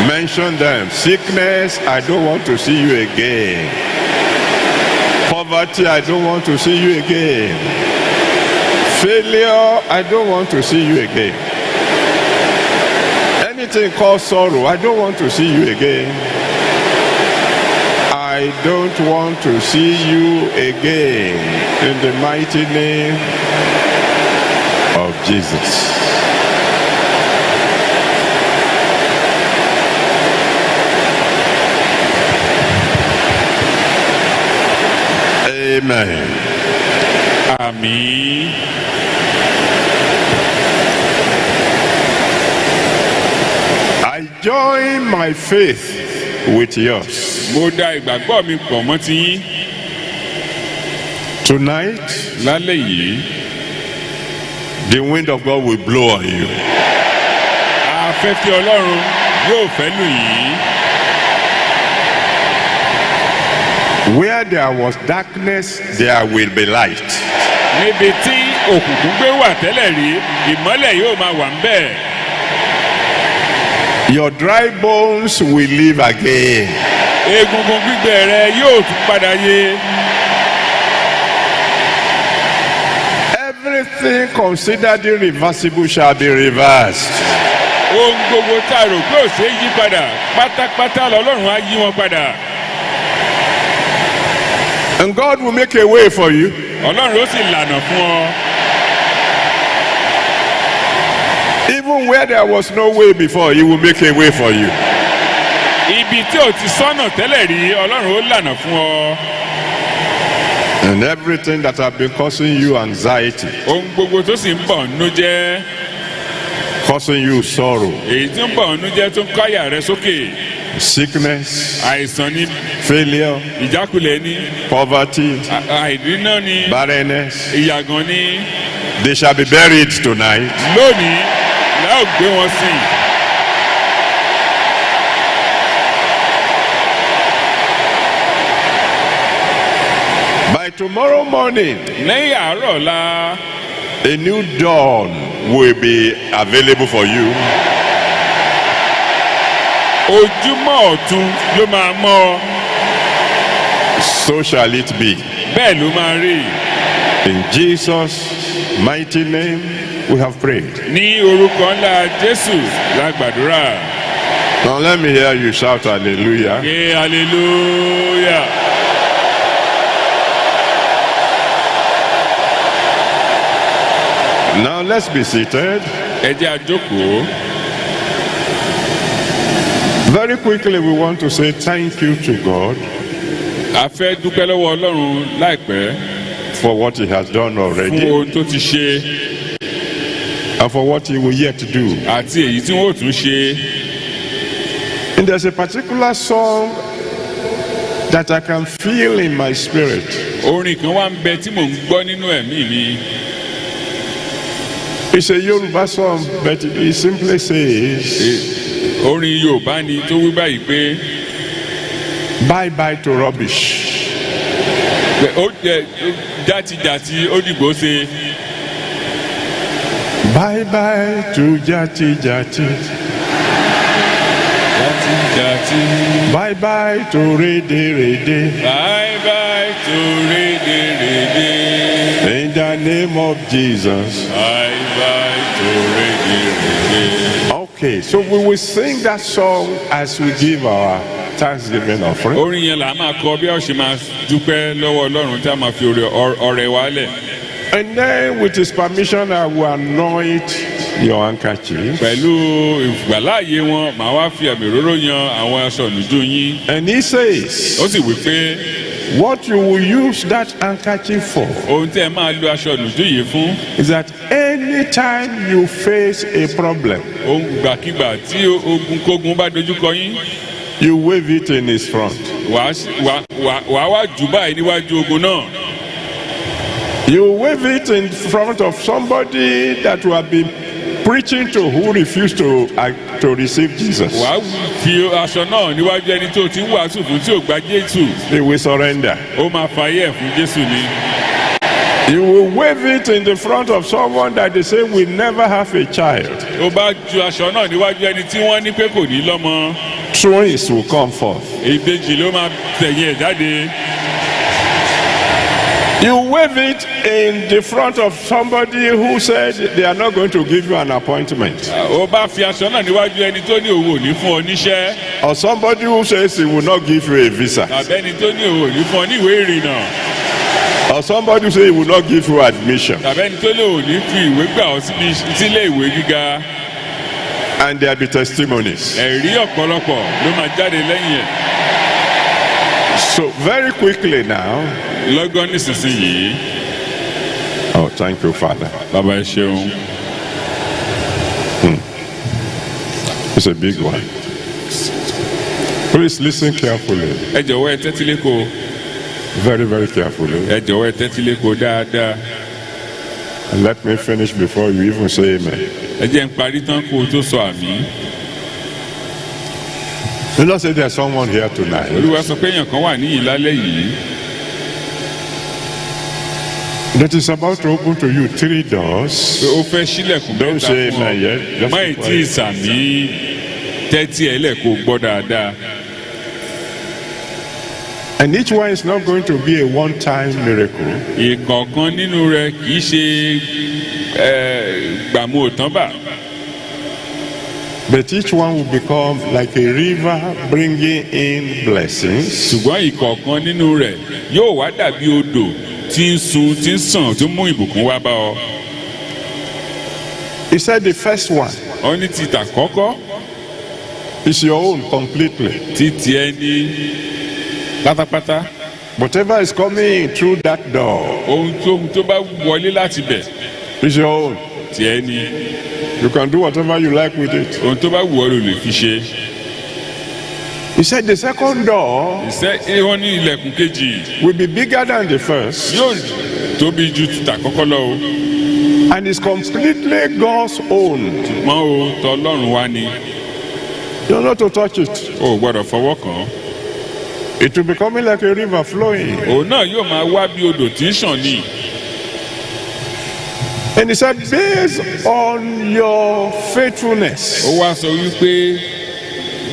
Mention them. Sickness, I don't want to see you again. Poverty, I don't want to see you again. Failure, I don't want to see you again. Anything called sorrow, I don't want to see you again. I don't want to see you again. In the mighty name of Jesus. Amen. Àmín. I join my faith with yours. mo da ìgbàgbọ́ mi pọ̀ mọ́ ti yín. Tonight, lálẹ́ yìí the wind of God will blow on you. afẹ́fẹ́ ọlọ́run yóò fẹ́ lù yín. Where there was darkness, there will be light. níbi tí òkùnkùn gbé wà tẹ́lẹ̀ rí ìmọ́lẹ̀ yóò máa wà ń bẹ̀. Your dry bones will live again. egungun gbígbẹ rẹ yóò tún padà yé. Everything considered irreversible shall be reversed. ohun gbogbo tá a rò pé ò ṣeé yí padà pátápátá lọ́lọ́run á yí wọn padà. And God will make a way for you. ọlọ́run ó sì lànà fún ọ. Even where there was no way before, He will make a way for you. ibi tí ò ti sọ́nà tẹ́lẹ̀ rí ọlọ́run ó lànà fún ọ. And everything that have been causing you anxiety, ohun gbogbo tó sì ń bọ̀ nínú jẹ́ causing you sorrow, èyí tí ń bọ̀ nínú jẹ́ tó ń káyà rẹ sókè. sickness, àìsàn ni failure, ìjákulẹ̀ ni poverty, àìríná ni barrenness, ìyàgàn ni. they shall be buried tonight. lónìí la ó gbé wọn sí. By tomorrow morning, lẹ́yìn àárọ̀ la a new dawn will be available for you. ojúmọ́ ọ̀tun ló máa mọ́ ọ. So shall it be. bẹ́ẹ̀ ló máa rí. In Jesus' mighty name, we have prayed. ní orúkọ ńlá jésù la gbàdúrà. Now let me hear you shout hallelujah. ké hallelujah. Now let's be seated. ẹ jẹ́ a jókòó. Very quickly, we want to say thank you to God a fẹ́ dúpẹ́ lọ́wọ́ ọlọ́run láìpẹ́ for what He has done fún already ohun tó ti ṣe and for what He will yet do. àti èyí tí wọ́n ò tún ṣe. And there's a particular song that I can feel in my spirit. orin kan wá ń bẹ tí mò ń gbọ́ nínú ẹ̀mí mi. It's a Yoruba song, but it simply says, orin yorùbá ni tó wí báyìí pé bye bye to rubbish. ó jẹ játijàti ó dìgbò ṣe. Bye bye to jati jati. játijàti. Bye bye to rede rede. bye bye to rédèrèdè. In the name of Jesus. bye bye to rédèrèdè. Okay, so we will sing that song as we give our Thanksgiving offering. orin yẹn là á máa kọ bí a ṣe máa dúpẹ́ lọ́wọ́ ọlọ́run tí a máa fi ọrẹ wa lẹ̀. And then, with His permission, I will anoint your handkerchief. pẹ̀lú ìgbàláàyè wọn màá wá fi àmì òróró yan àwọn aṣọ ìnùjú yín. And He says, ó sì wí pé what you will use that handkerchief for ohun tí ẹ máa lo aṣọ ìnùjú yìí fún. is that anytime you face a problem, ohun gbàkigbà tí ogunkógun bá dojúkọ yín. you wave it in His front. wàá wá jù báyìí níwájú ogun náà. You wave it in front of somebody that you have been preaching to who refused to receive Jesus. wàá fi aṣọ náà níwájú ẹni tó ti ń wàásù fún tí ò gba jésù. They will surrender. ó máa fàyè ẹ̀ fún jésù ni. You will wave it in the front of someone that they say will never have a child. ó bá ju aṣọ náà níwájú ẹni tí wọ́n ní pé kò ní lọ́mọ. Twins will come forth. ìbejì ló máa tẹ̀yìn ẹ̀ jáde. You wave it in the front of somebody who said they are not going to give you an appointment. ó bá fi aṣọ náà níwájú ẹni tó ní òun ò ní fún ọ níṣẹ́. Or somebody who says he will not give you a visa. tàbí ẹni tó ní òun ò ní fún ọ ní ìwé ìrìnnà. Or somebody who says he will not give you admission. tàbí ẹni tó ní òun ò ní fi ìwé gbà ọ sílé ìwé gíga. And there be testimonies. ẹ̀rí ọ̀pọ̀lọpọ̀ ló máa jáde lẹ́yìn ẹ̀. So very quickly now. lọ́gán nísinsìnyí. Oh, thank you, Father. bàbá ẹ ṣeun. It's a big one. Please listen carefully. ẹ jọ̀wọ́ ẹ tẹ́tí léko. Very, very carefully. ẹ jọ̀wọ́ ẹ tẹ́tí léko dáadáa. And let me finish before you even say amen. ẹ jẹ́ n parí tán kó o tó sọ àmì. The Lord said there's someone here tonight olúwa sọ pé èèyàn kan wà níyì lálẹ́ yìí that is about to open to you 3 doors. pé ó fẹ́ ṣílẹ̀kùn Don't mẹ́ta say fún amen yet. ọ. Just má be ì tí ì quiet. sàmì tẹ́tí ẹ̀ lẹ̀ kó gbọ́ dáadáa. And each one is not going to be a one-time miracle. ìkọ̀ọ̀kan nínú rẹ̀ kì í ṣe gbàmú òtánbà. But each one will become like a river bringing in blessings. ṣùgbọ́n ìkọ̀ọ̀kan nínú rẹ̀ yóò wá dàbí odò tí ń sun tí ń sàn tó mú ìbùkún wá bá ọ. He said the first one ọ ní ti tàkọ́kọ́ is your own completely. tí tiẹ̀ ní pátápátá. Whatever is coming in through that door ohun tó bá wọlé láti bẹ̀ is your own. tiẹ̀ ní. You can do whatever you like with it. ohun tó bá wù ọ́ ló lè fi ṣe. He said the second door wọ́n ní ilẹ̀kùn kejì will be bigger than the first yóò tóbi ju ti tàkọ́kọ́ lọ o. and is completely God's own. ṣùgbọ́n o tọlọ́run wá ni You're not to touch it. o ò gbọ́dọ̀ fọwọ́ kàn án. It will be coming like a river flowing. òun náà yóò máa wá bí odò tí ń ṣàn ni. And he said, based on your faithfulness, ó wá sọ wípé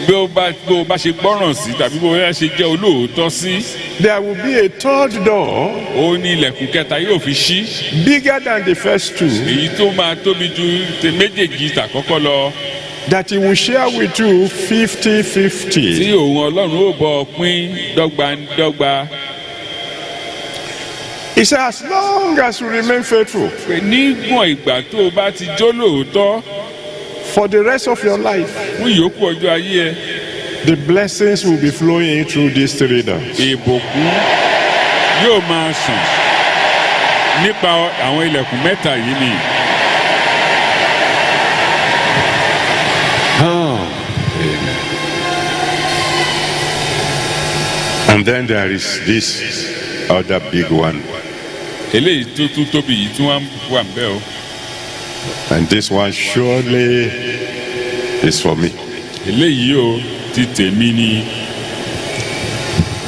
bí o bá ṣe gbọ́ràn sí tàbí bó bá ṣe jẹ́ olóòótọ́ sí. there will be a third door ó ní ilẹ̀kùn kẹta yóò fi ṣí. bigger than the first two èyí tó máa tóbi ju méjèèjì tàkọ́kọ́ lọ. that he will share with you tí 50-50. òun ọlọ́run ó bọ̀ pín dọ́gbandọ́gba. He said, as long as you remain faithful pé nígbọ̀n ìgbà tó o bá ti jó lóòótọ́ for the rest of your life, fún ìyókù ọjọ́ ayé ẹ the blessings will be flowing in through these 3 doors. ìbùkún yóò máa sùn nípa àwọn ilẹ̀kùn mẹ́ta yìí ni. And then there is this other big one. eléyìí tó tún tóbi yìí tí wọ́n wà ń bẹ̀ o. And this one surely is for me. eléyìí o ti tèmi ni.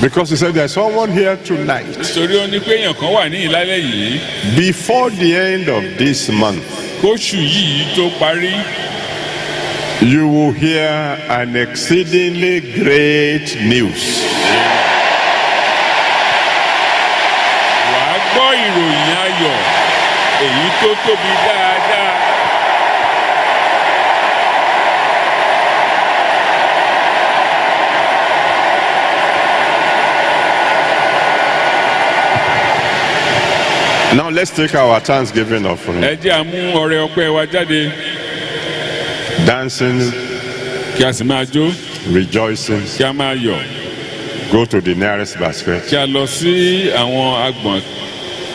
Because he said there's someone here tonight. nítorí ó ní pé èèyàn kan wà ní ìlálẹ́ yìí Before the end of this month, kóṣù yìí tó parí you will hear an exceedingly great news. wàá gbọ́ ìròyìn ayọ̀ èyí tó tóbi dáadáa. Now let's take our Thanksgiving offering. ẹ jẹ́ àmú ọrẹ ọpẹ́ wa jáde Dancing, kí a sì máa jó rejoicing. kí a máa yọ̀ Go to the nearest basket. kí a lọ sí àwọn agbọ̀n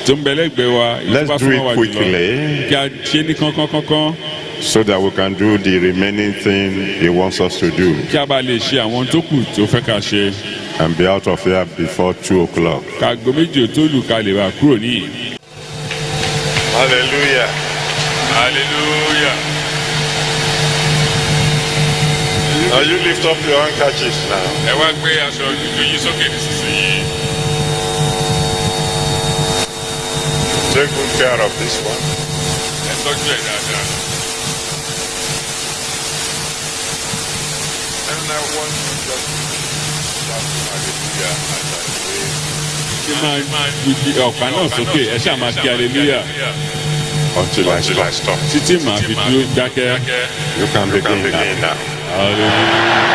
tó ń bẹ lẹ́gbẹ̀ẹ́ wa èyí tó Let's bá do súnmọ́ wa it jùlọ quickly kí a ṣe ní kánkán so that we can do the remaining thing he wants us to do kí a bá lè ṣe àwọn tó kù tó fẹ́ ká ṣe and be out of here before 2 o'clock. káago méjì tó lù ká lè wá kúrò níyì. Hallelujah. hallelujah. Now you lift up your handkerchiefs now. ẹ wá gbé aṣọ dúdú yín sókè nísinsìnyí. Take good care of this one. ẹ tọ́jú ẹ̀ dáadáa. And I want you just to shout hallelujah as I pray. kí máa gbé ọ̀pá náà sókè ẹ ṣáà máa kí hallelujah Until I stop. títí màá fi dúró dákẹ́. You can begin now. hallelujah.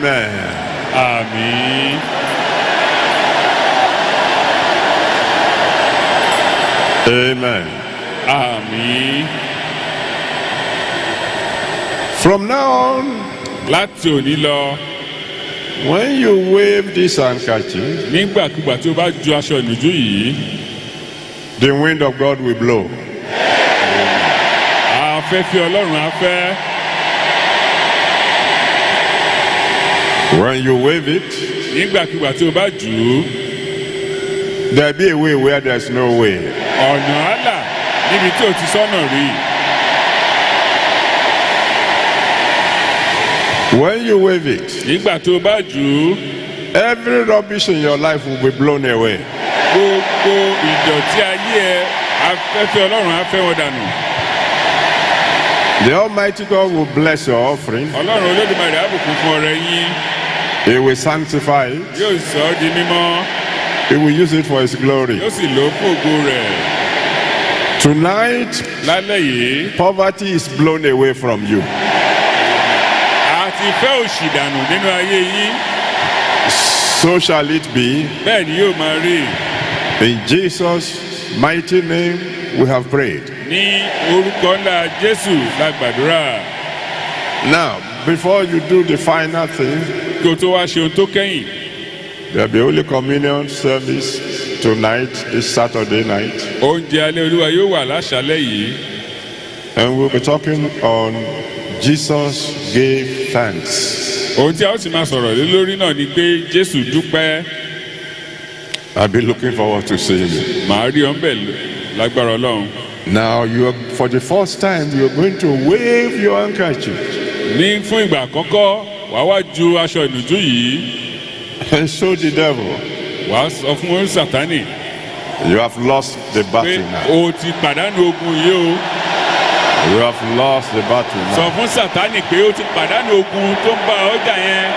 Amen. àmín. Amen. Àmín. From now on, Láti òní lọ, when you wave this handkerchief, nígbàkúgbà tí o bá ju aṣọ ìnùjú yìí, the wind of God will blow. afẹ́fẹ́ Ọlọ́run á fẹ́. When you wave it, Nígbàkúgbà tí o bá jù ú, there'll be a way where there's no way. ọ̀nà á là níbi tí o ti sọ́nà rí. When you wave it, Nígbà tí o bá jù ú, every rubbish in your life will be blown away. gbogbo ìdọ̀tí ayé ẹ, afẹ́fẹ́ Ọlọ́run á fẹ́ wọn dànù. The Almighty God will bless your offering. Ọlọ́run Olódùmarè á bùkún fún ọrẹ yín, He will sanctify it. yóò sọ ọ́ di mímọ́, He will use it for His glory. yóò sì lò ó fún ògo rẹ̀. Tonight, Lálẹ́ yìí, poverty is blown away from you. àti fẹ́ òṣì dànù nínú ayé yín, So shall it be. bẹ́ẹ̀ ni yóò máa rí. In Jesus' mighty name, we have prayed. Ní orúkọ ńlá Jésù la gbàdúrà. Now, before you do the final thing, Kí o tó wá ṣe ohun tó kẹ́yìn, there'll be Holy Communion service tonight, this Saturday night. oúnjẹ alẹ́ Olúwa yóò wà láṣálẹ́ yìí. And we'll be talking on Jesus gave thanks. Ohun tí a ó sì máa sọ̀rọ̀ lé lórí náà ni pé Jésù dúpẹ́. I'll be looking forward to seeing you. Màá rí ọ́n bẹ̀ lágbára Ọlọ́run. Now, for the first time, you're going to wave your handkerchief. Ní fún ìgbà àkọ́kọ́, wàá wá ju aṣọ ìnùjú yìí, And show the devil, wàá sọ fún Sátánì you have lost the pé battle now. o ti pàdánù ogun yìí o. You have lost the battle Sọ now. fún Sátánì pé o ti pàdánù ogun tó ń bá ọjà yẹn.